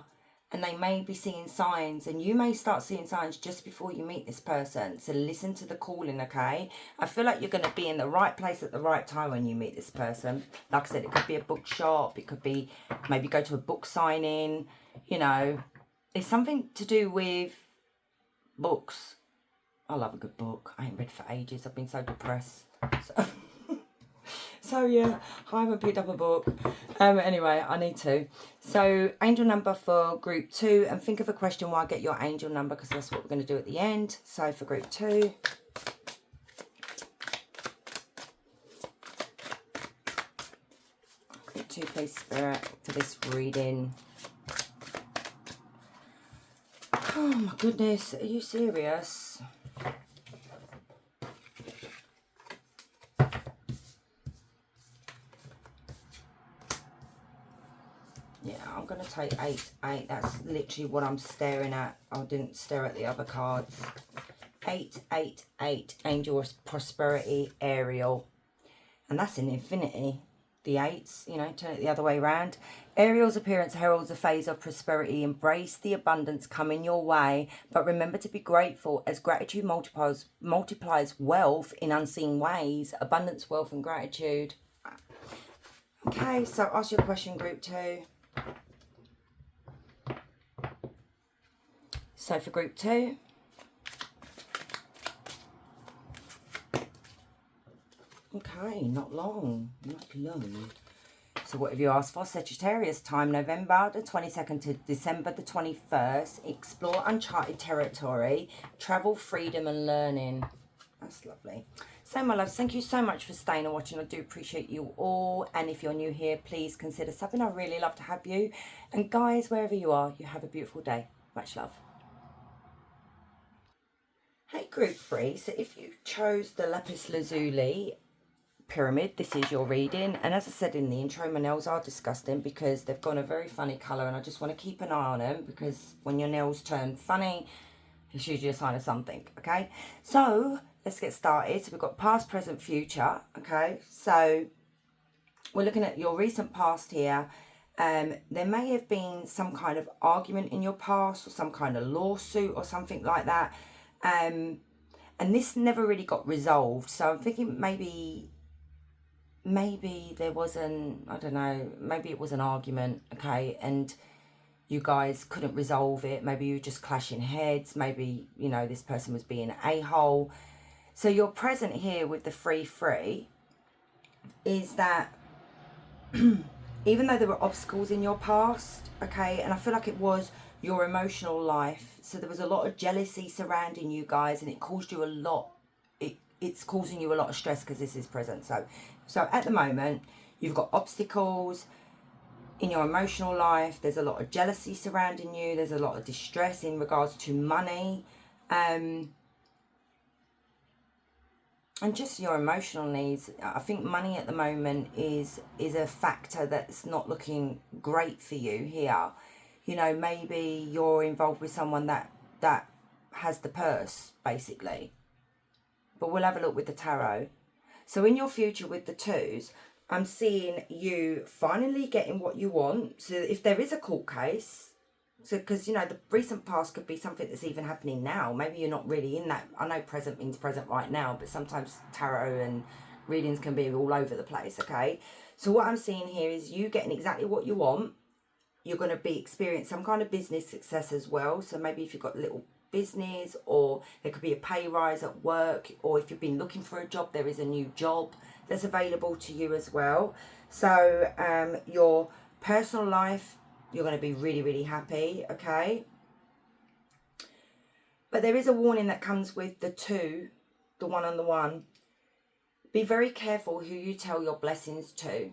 A: and they may be seeing signs, and you may start seeing signs just before you meet this person. So listen to the calling, okay? I feel like you're going to be in the right place at the right time when you meet this person. Like I said, it could be a bookshop, it could be maybe go to a book signing, you know. It's something to do with books. I love a good book. I ain't read for ages. I've been so depressed. So yeah, I haven't picked up a book. Anyway, I need to. So angel number for group 2, and think of a question while I get your angel number, because that's what we're going to do at the end. So for group 2. Group 2, please, Spirit, for this reading. Oh my goodness, are you serious? Yeah, I'm going to take 8, 8. That's literally what I'm staring at. I didn't stare at the other cards. 8, 8, 8. Angel of Prosperity, Ariel. And that's in infinity. The 8s, you know, turn it the other way around. Ariel's appearance heralds a phase of prosperity. Embrace the abundance coming your way, but remember to be grateful, as gratitude multiplies wealth in unseen ways. Abundance, wealth, and gratitude. Okay, so ask your question, group 2. So for group 2, okay, not long, not long. So what have you asked for? Sagittarius time, November the 22nd to December the 21st. Explore uncharted territory, travel, freedom and learning. That's lovely. So my loves, thank you so much for staying and watching. I do appreciate you all. And if you're new here, please consider subbing. I really love to have you. And guys, wherever you are, you have a beautiful day. Much love. Hey group 3, so if you chose the lapis lazuli pyramid, this is your reading. And as I said in the intro, my nails are disgusting because they've gone a very funny colour, and I just want to keep an eye on them, because when your nails turn funny, it's usually a sign of something. Okay, so let's get started. So we've got past, present, future. Okay, so we're looking at your recent past here. There may have been some kind of argument in your past, or some kind of lawsuit or something like that. And this never really got resolved. So I'm thinking maybe there was I don't know, maybe it was an argument, okay, and you guys couldn't resolve it. Maybe you were just clashing heads. Maybe, you know, this person was being an a-hole. So your present here with the 3-3 is that even though there were obstacles in your past, okay, and I feel like it was your emotional life, so there was a lot of jealousy surrounding you guys, and it caused you a lot, it's causing you a lot of stress, because this is present. So at the moment you've got obstacles in your emotional life. There's a lot of jealousy surrounding you. There's a lot of distress in regards to money, and just your emotional needs. I think money at the moment is a factor that's not looking great for you here. You know, maybe you're involved with someone that has the purse, basically. But we'll have a look with the tarot. So in your future with the 2s, I'm seeing you finally getting what you want. So if there is a court case, so because, you know, the recent past could be something that's even happening now. Maybe you're not really in that. I know present means present right now, but sometimes tarot and readings can be all over the place, okay? So what I'm seeing here is you getting exactly what you want. You're going to be experiencing some kind of business success as well. So maybe if you've got a little business, or there could be a pay rise at work, or if you've been looking for a job, there is a new job that's available to you as well. So your personal life, you're going to be really, really happy, okay? But there is a warning that comes with the 2, the 1 and the 1. Be very careful who you tell your blessings to.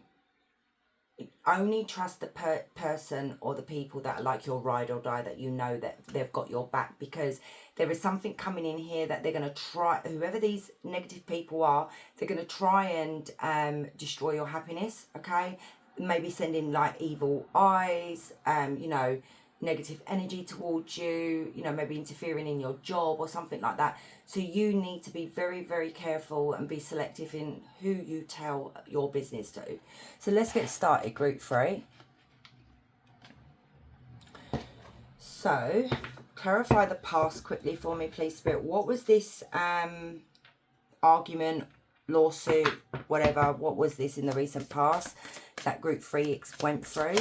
A: Only trust the person or the people that are like your ride or die, that you know that they've got your back, because there is something coming in here that they're going to try, whoever these negative people are, they're going to try and destroy your happiness, okay? Maybe sending like evil eyes, you know, negative energy towards you, you know, maybe interfering in your job or something like that. So you need to be very, very careful and be selective in who you tell your business to. So let's get started, group 3. So, clarify the past quickly for me, please, Spirit. What was this argument, lawsuit, whatever? What was this in the recent past that group 3 went through?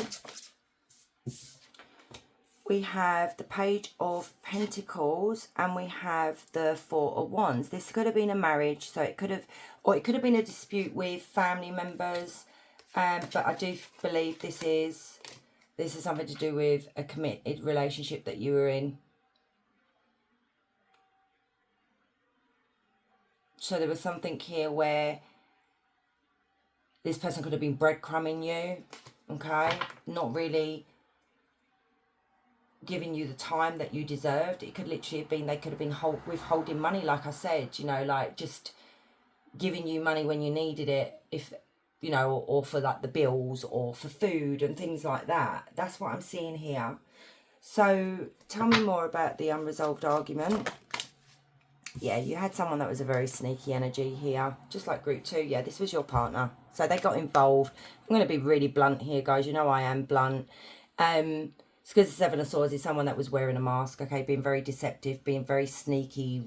A: We have the Page of Pentacles and we have the Four of Wands. This could have been a marriage, so it could have, or it could have been a dispute with family members. But I do believe this is something to do with a committed relationship that you were in. So there was something here where this person could have been breadcrumbing you, okay? Not really giving you the time that you deserved. It could literally have been, they could have been withholding money, like I said, you know, like just giving you money when you needed it, if, you know, or for like the bills or for food and things like that. That's what I'm seeing here. So tell me more about the unresolved argument. Yeah, you had someone that was a very sneaky energy here, just like group 2. Yeah, this was your partner. So they got involved. I'm going to be really blunt here, guys. You know I am blunt. It's because the Seven of Swords is someone that was wearing a mask, okay, being very deceptive, being very sneaky,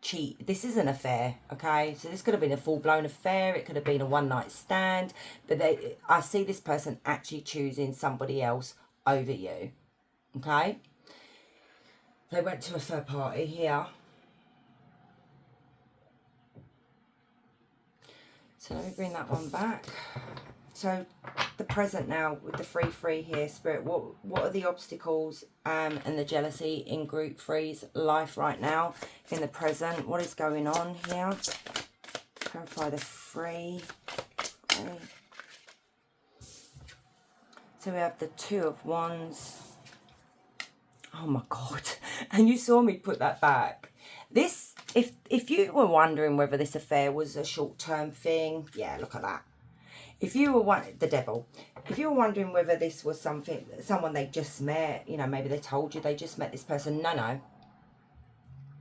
A: cheat. This is an affair, okay? So this could have been a full-blown affair. It could have been a one-night stand. But I see this person actually choosing somebody else over you, okay? They went to a third party here. So let me bring that one back. So the present now with the 3-3 here, Spirit, what are the obstacles and the jealousy in group 3's life right now in the present? What is going on here? Clarify the 3. So we have the 2 of Wands. Oh my God. And you saw me put that back. This, if you were wondering whether this affair was a short-term thing, yeah, look at that. If you were the devil, if you were wondering whether this was someone they just met, you know, maybe they told you they just met this person. No.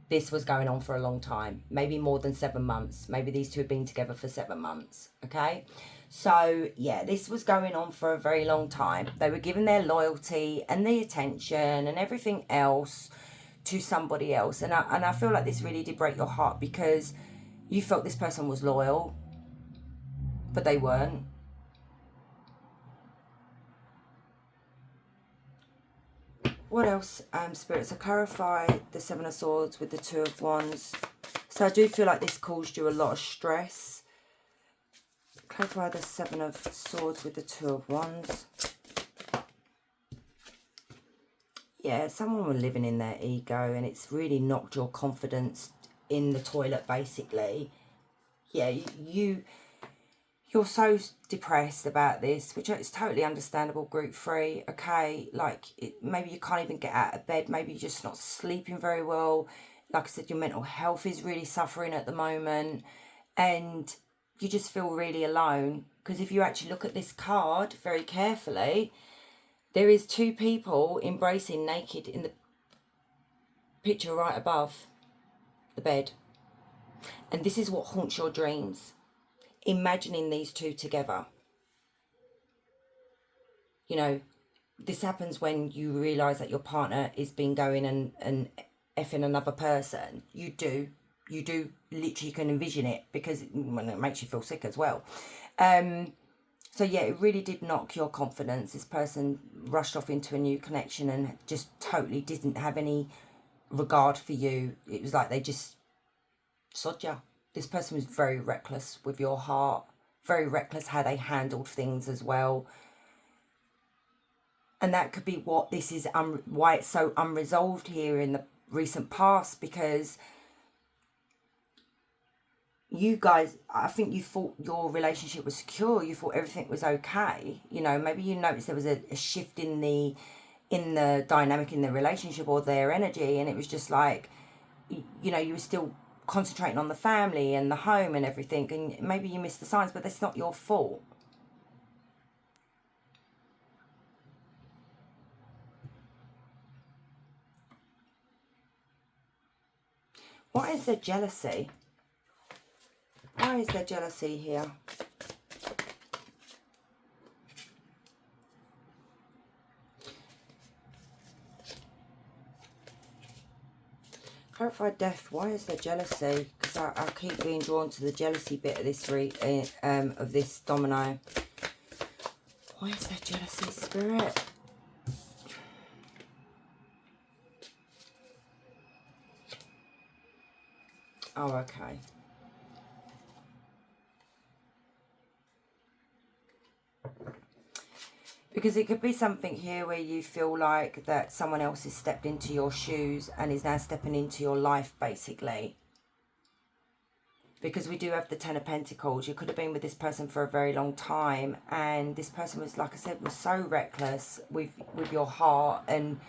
A: This was going on for a long time, maybe more than 7 months. Maybe these two have been together for 7 months, okay? So, yeah, this was going on for a very long time. They were giving their loyalty and the attention and everything else to somebody else. And I feel like this really did break your heart because you felt this person was loyal, but they weren't. What else, Spirit? So clarify the 7 of Swords with the 2 of Wands. So I do feel like this caused you a lot of stress. Clarify the 7 of Swords with the 2 of Wands. Yeah, someone was living in their ego and it's really knocked your confidence in the toilet, basically. Yeah, you're so depressed about this, which is totally understandable, group 3, okay? Like, maybe you can't even get out of bed. Maybe you're just not sleeping very well. Like I said, your mental health is really suffering at the moment. And you just feel really alone. Because if you actually look at this card very carefully, there is 2 people embracing naked in the picture right above the bed. And this is what haunts your dreams. Imagining these 2 together. You know, this happens when you realise that your partner is been going and effing another person. You do literally can envision it because it makes you feel sick as well. So yeah, it really did knock your confidence. This person rushed off into a new connection and just totally didn't have any regard for you. It was like they just sod ya. This person was very reckless with your heart, very reckless how they handled things as well. And that could be what this is, why it's so unresolved here in the recent past, because you guys, I think you thought your relationship was secure. You thought everything was okay. You know, maybe you noticed there was a shift in the dynamic in the relationship or their energy, and it was just like, you know, you were still concentrating on the family and the home and everything, and maybe you missed the signs, but that's not your fault. Why is there jealousy? Why is there jealousy here? Clarify death. Why is there jealousy? Because I keep being drawn to the jealousy bit of this of this domino. Why is there jealousy, Spirit? Oh, okay. Because it could be something here where you feel like that someone else has stepped into your shoes and is now stepping into your life, basically. Because we do have the Ten of Pentacles. You could have been with this person for a very long time, and this person was, like I said, was so reckless with your heart, and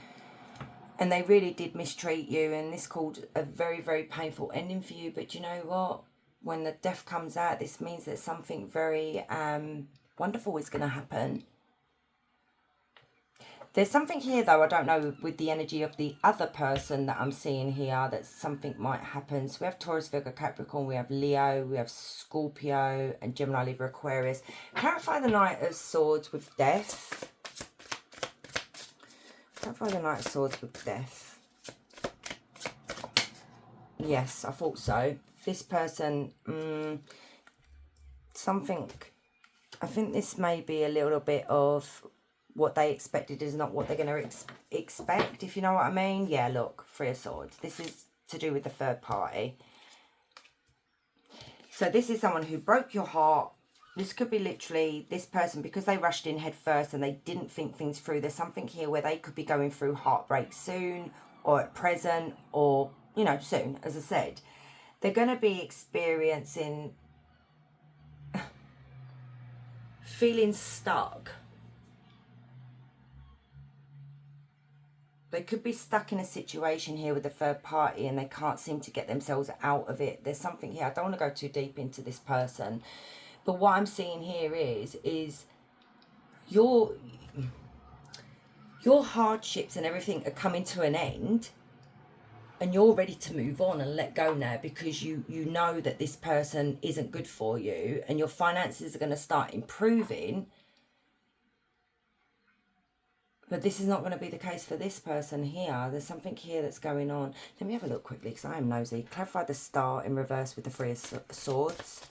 A: they really did mistreat you, and this caused a very, very painful ending for you. But you know what? When the death comes out, this means that something very wonderful is going to happen. There's something here, though, I don't know, with the energy of the other person that I'm seeing here, that something might happen. So we have Taurus, Virgo, Capricorn, we have Leo, we have Scorpio, and Gemini, Libra, Aquarius. Clarify the Knight of Swords with death. Clarify the Knight of Swords with death. Yes, I thought so. This person, something, I think this may be a little bit of what they expected is not what they're going to expect, if you know what I mean. Yeah, look, Three of Swords. This is to do with the third party. So this is someone who broke your heart. This could be literally this person, because they rushed in head first and they didn't think things through. There's something here where they could be going through heartbreak soon, or at present, or, you know, soon, as I said. They're going to be experiencing feeling stuck. They could be stuck in a situation here with a third party and they can't seem to get themselves out of it. There's something here. I don't want to go too deep into this person. But what I'm seeing here is your hardships and everything are coming to an end. And you're ready to move on and let go now, because you know that this person isn't good for you. And your finances are going to start improving. But this is not going to be the case for this person here. There's something here that's going on. Let me have a look quickly, because I am nosy. Clarify the Star in reverse with the Three of Swords.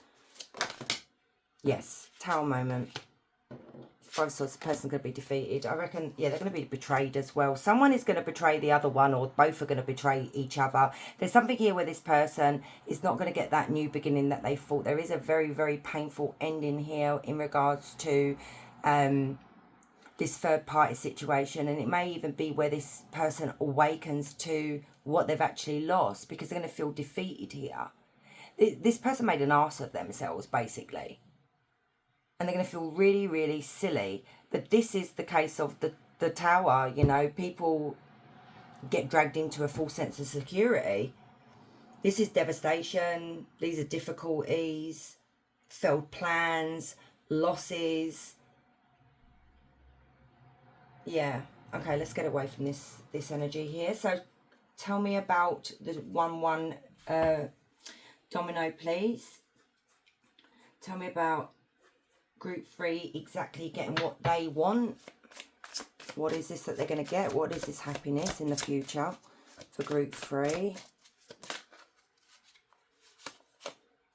A: Yes, Tower moment. Five of Swords, the person's going to be defeated. I reckon, yeah, they're going to be betrayed as well. Someone is going to betray the other one, or both are going to betray each other. There's something here where this person is not going to get that new beginning that they thought. There is a very, very painful ending here in regards to this third party situation, and it may even be where this person awakens to what they've actually lost, because they're going to feel defeated here. This person made an arse of themselves, basically, and they're going to feel really, really silly. But this is the case of the Tower. You know, people get dragged into a false sense of security. This is devastation. These are difficulties, failed plans, losses. Yeah, okay, let's get away from this energy here. So tell me about the 1-1 domino, please. Tell me about group 3 exactly getting what they want. What is this that they're going to get? What is this happiness in the future for group 3?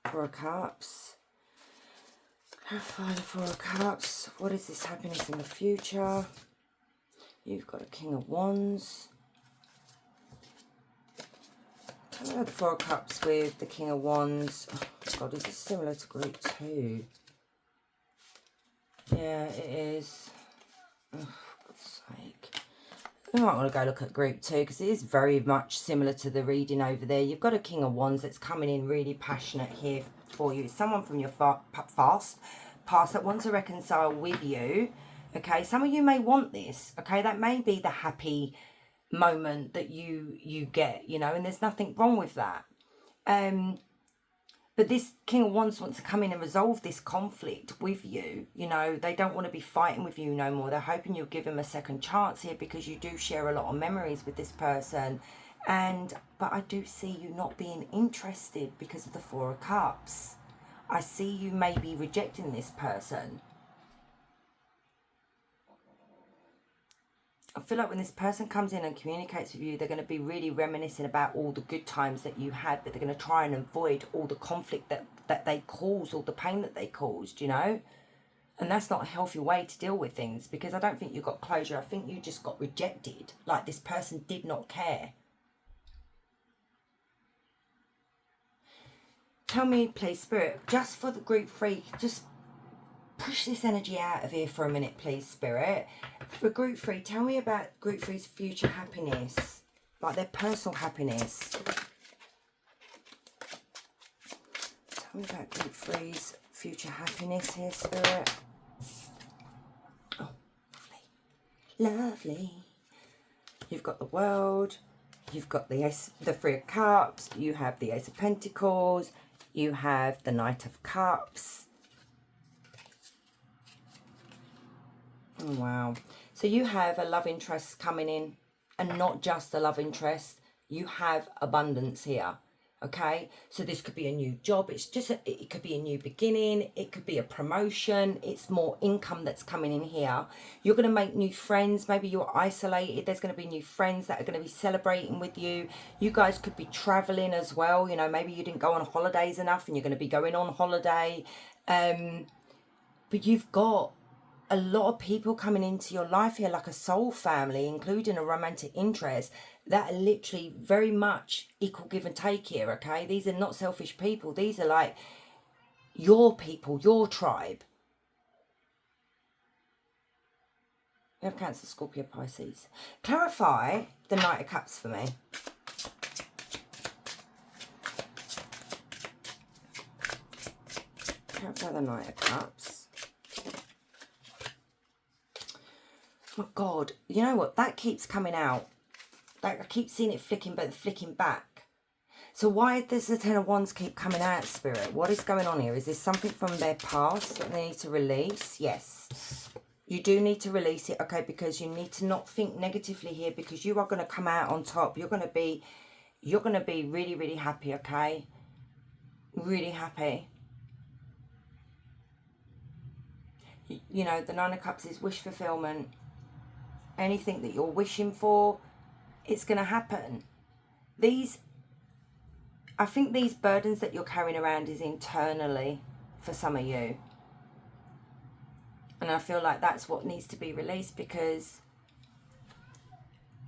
A: Four of Cups. Clarify the Four of Cups. What is this happiness in the future? You've got a King of Wands. Tell me about the Four of Cups with the King of Wands. Oh, God, is this similar to group 2? Yeah, it is. Oh, for God's sake. We might want to go look at group 2, because it is very much similar to the reading over there. You've got a King of Wands that's coming in really passionate here for you. It's someone from your past that wants to reconcile with you. Okay, some of you may want this. Okay, that may be the happy moment that you get, you know, and there's nothing wrong with that. But this King of Wands wants to come in and resolve this conflict with you. You know, they don't want to be fighting with you no more. They're hoping you'll give them a second chance here, because you do share a lot of memories with this person. But I do see you not being interested because of the Four of Cups. I see you maybe rejecting this person. I feel like when this person comes in and communicates with you, they're going to be really reminiscing about all the good times that you had, but they're going to try and avoid all the conflict that they caused, all the pain that they caused, you know? And that's not a healthy way to deal with things, because I don't think you got closure. I think you just got rejected. Like, this person did not care. Tell me, please, Spirit, just for the group 3, just push this energy out of here for a minute, please, Spirit. For group 3, tell me about group 3's future happiness, like their personal happiness. Tell me about group 3's future happiness here, Spirit. Oh, lovely. Lovely. You've got the World. You've got the 3 of Cups. You have the Ace of Pentacles. You have the Knight of Cups. Oh, wow. So you have a love interest coming in, and not just a love interest. You have abundance here. Okay, so this could be a new job. It's just it could be a new beginning. It could be a promotion. It's more income that's coming in here. You're going to make new friends. Maybe you're isolated. There's going to be new friends that are going to be celebrating with you. You guys could be traveling as well. You know, maybe you didn't go on holidays enough and you're going to be going on holiday. But you've got a lot of people coming into your life here, like a soul family, including a romantic interest, that are literally very much equal give and take here, okay? These are not selfish people. These are like your people, your tribe. We have Cancer, Scorpio, Pisces. Clarify the Knight of Cups for me. Clarify the Knight of Cups. Oh my God, you know what? That keeps coming out. Like, I keep seeing it flicking back. So why does the 10 of Wands keep coming out, Spirit? What is going on here? Is this something from their past that they need to release? Yes. You do need to release it, okay, because you need to not think negatively here, because you are going to come out on top. You're going to be really, really happy, okay? Really happy. You know, the 9 of Cups is wish fulfillment. Anything that you're wishing for, it's going to happen. I think these burdens that you're carrying around is internally for some of you. And I feel like that's what needs to be released, because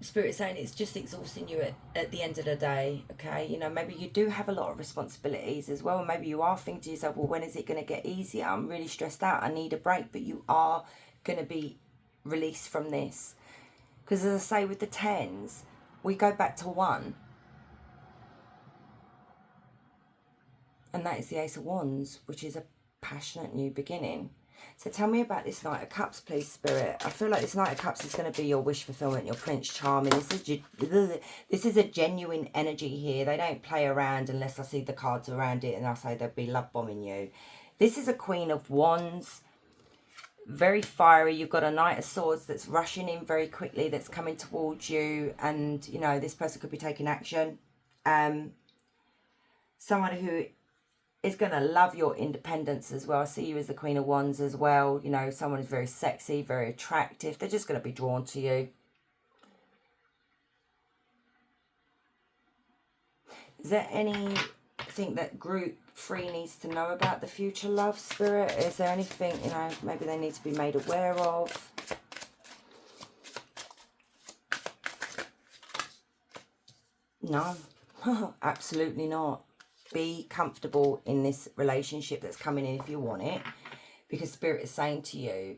A: Spirit's saying it's just exhausting you at the end of the day, okay? You know, maybe you do have a lot of responsibilities as well. Maybe you are thinking to yourself, well, when is it going to get easier? I'm really stressed out. I need a break. But you are going to be released from this. Because as I say, with the 10s, we go back to 1. And that is the Ace of Wands, which is a passionate new beginning. So tell me about this Knight of Cups, please, Spirit. I feel like this Knight of Cups is going to be your wish fulfillment, your Prince Charming. This is a genuine energy here. They don't play around unless I see the cards around it and I say they'll be love bombing you. This is a Queen of Wands. Very fiery. You've got a Knight of Swords that's rushing in very quickly, that's coming towards you, and you know this person could be taking action. Someone who is going to love your independence as well. I see you as the Queen of Wands as well. You know, someone who's very sexy, very attractive. They're just going to be drawn to you. Is there anything that group 3 needs to know about the future love, Spirit? Is there anything, you know, maybe they need to be made aware of? No, absolutely not. Be comfortable in this relationship that's coming in if you want it, because Spirit is saying to you,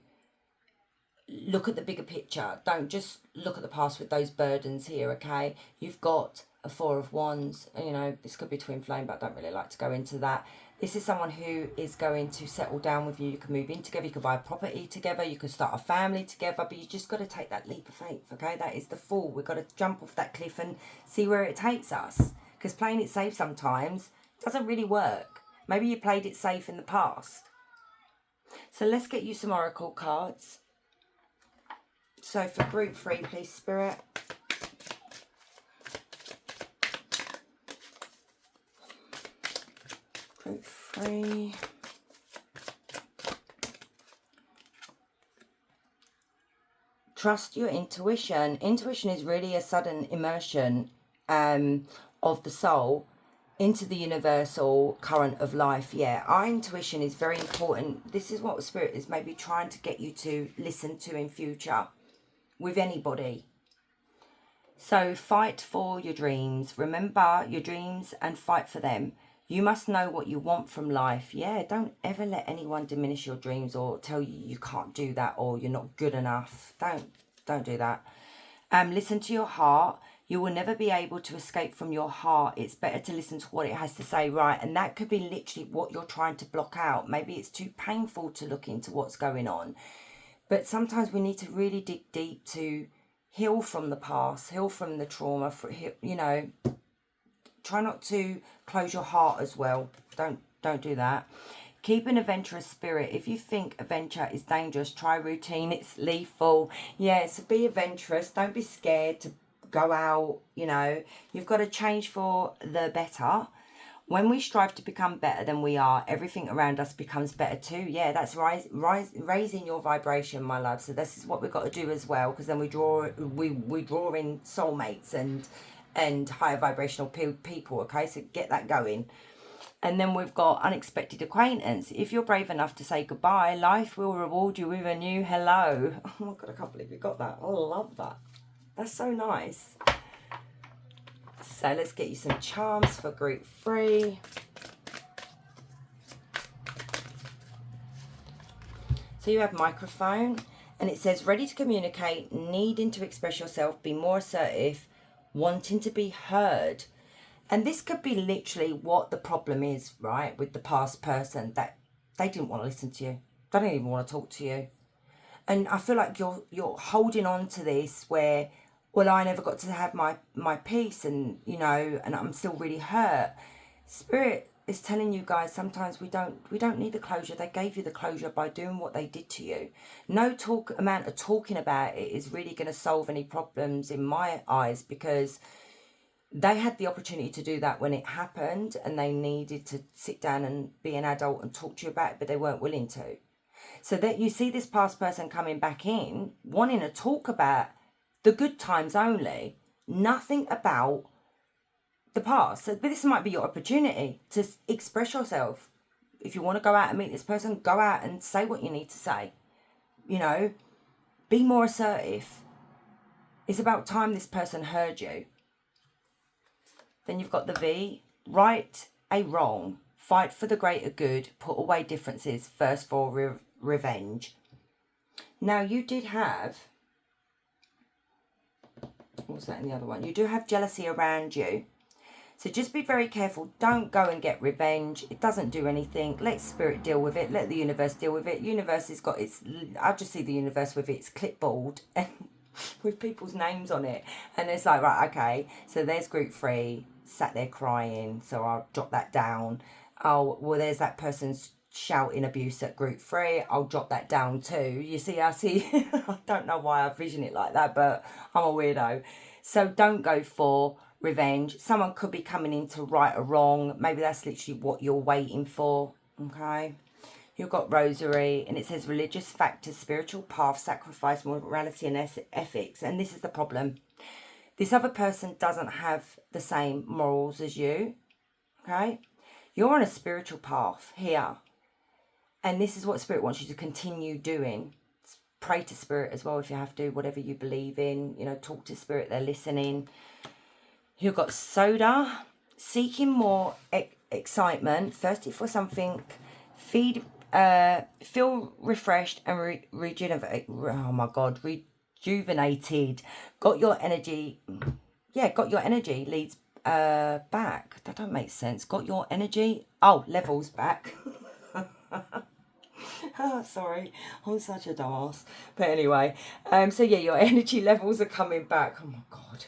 A: look at the bigger picture. Don't just look at the past with those burdens here, okay? You've got a 4 of Wands. You know, this could be twin flame, but I don't really like to go into that. This is someone who is going to settle down with you. You can move in together. You can buy a property together. You can start a family together. But you just got to take that leap of faith, okay? That is the Fool. We've got to jump off that cliff and see where it takes us. Because playing it safe sometimes doesn't really work. Maybe you played it safe in the past. So let's get you some oracle cards. So for group 3, please, Spirit. Group 3. Trust your intuition. Intuition is really a sudden immersion of the soul into the universal current of life. Yeah, our intuition is very important. This is what Spirit is maybe trying to get you to listen to in future with anybody. So fight for your dreams. Remember your dreams and fight for them. You must know what you want from life. Yeah, don't ever let anyone diminish your dreams or tell you you can't do that or you're not good enough. Don't do that. Listen to your heart. You will never be able to escape from your heart. It's better to listen to what it has to say, right? And that could be literally what you're trying to block out. Maybe it's too painful to look into what's going on. But sometimes we need to really dig deep to heal from the past, heal from the trauma, you know. Try not to close your heart as well. Don't do that. Keep an adventurous spirit. If you think adventure is dangerous, try routine. It's lethal. Yeah, so be adventurous. Don't be scared to go out, you know. You've got to change for the better. When we strive to become better than we are, everything around us becomes better too. Yeah, that's raising your vibration, my love. So this is what we've got to do as well, because then we draw in soulmates and higher vibrational people. Okay, so get that going. And then we've got unexpected acquaintance. If you're brave enough to say goodbye, life will reward you with a new hello. Oh my God, I can't believe you got that. I love that. That's so nice. So let's get you some charms for group 3. So you have microphone, and it says ready to communicate, needing to express yourself, be more assertive, wanting to be heard. And this could be literally what the problem is, right, with the past person, that they didn't want to listen to you. They don't even want to talk to you. And I feel like you're holding on to this where, well, I never got to have my peace, and, you know, and I'm still really hurt. Spirit is telling you guys sometimes we don't need the closure. They gave you the closure by doing what they did to you. No amount of talking about it is really going to solve any problems in my eyes, because they had the opportunity to do that when it happened, and they needed to sit down and be an adult and talk to you about it, but they weren't willing to. So that you see this past person coming back in, wanting to talk about the good times only, nothing about the past. So this might be your opportunity to express yourself. If you want to go out and meet this person, go out and say what you need to say. You know, be more assertive. It's about time this person heard you. Then you've got the V. Right a wrong. Fight for the greater good. Put away differences. First for revenge. Now you did have... what was that in the other one? You do have jealousy around you. So just be very careful. Don't go and get revenge. It doesn't do anything. Let spirit deal with it. Let the universe deal with it. Universe has got its... I just see the universe with its clipboard and with people's names on it. And it's like, right, okay. So there's group 3. Sat there crying. So I'll jot that down. Oh, well, there's that person's shouting abuse at group 3. I'll jot that down too. You see, I don't know why I vision it like that, but I'm a weirdo. So don't go for revenge. Someone could be coming in to right a wrong. Maybe that's literally what you're waiting for. Okay. You've got rosary, and it says religious factors, spiritual path, sacrifice, morality and ethics. And this is the problem. This other person doesn't have the same morals as you. Okay. You're on a spiritual path here. And this is what Spirit wants you to continue doing. Pray to Spirit as well if you have to, whatever you believe in. You know, talk to Spirit, they're listening. You've got soda, seeking more excitement, thirsty for something, feel refreshed and rejuvenated. Oh my God, rejuvenated. Got your energy. Yeah, got your energy leads back. That don't make sense. Got your energy. Oh, levels back. Oh, sorry, I'm such a dumbass. But anyway, so yeah, your energy levels are coming back. Oh my God.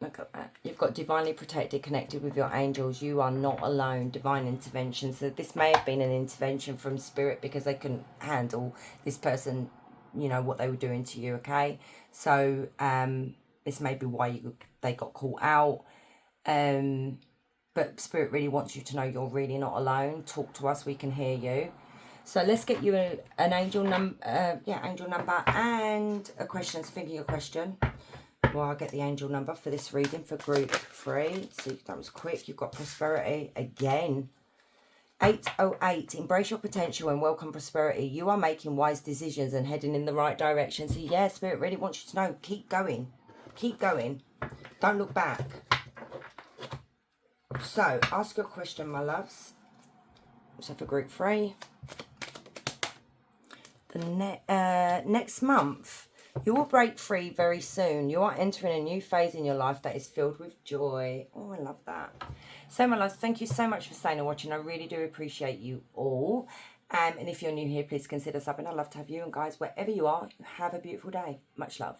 A: Look at that. You've got divinely protected, connected with your angels. You are not alone. Divine intervention. So this may have been an intervention from Spirit because they couldn't handle this person, you know, what they were doing to you, okay? So this may be why they got caught out. but Spirit really wants you to know you're really not alone. Talk to us, we can hear you. So let's get you an angel number, angel number and a question. So think of your question. Well, I'll get the angel number for this reading for group 3. See, that was quick. You've got prosperity again. 808, embrace your potential and welcome prosperity. You are making wise decisions and heading in the right direction. So yeah, Spirit really wants you to know, keep going. Keep going. Don't look back. So, ask your question, my loves. So for group 3. The next month, you will break free very soon. You are entering a new phase in your life that is filled with joy. Oh, I love that. So, my loves, thank you so much for staying and watching. I really do appreciate you all. And if you're new here, please consider subbing. I'd love to have you. And guys, wherever you are, have a beautiful day. Much love.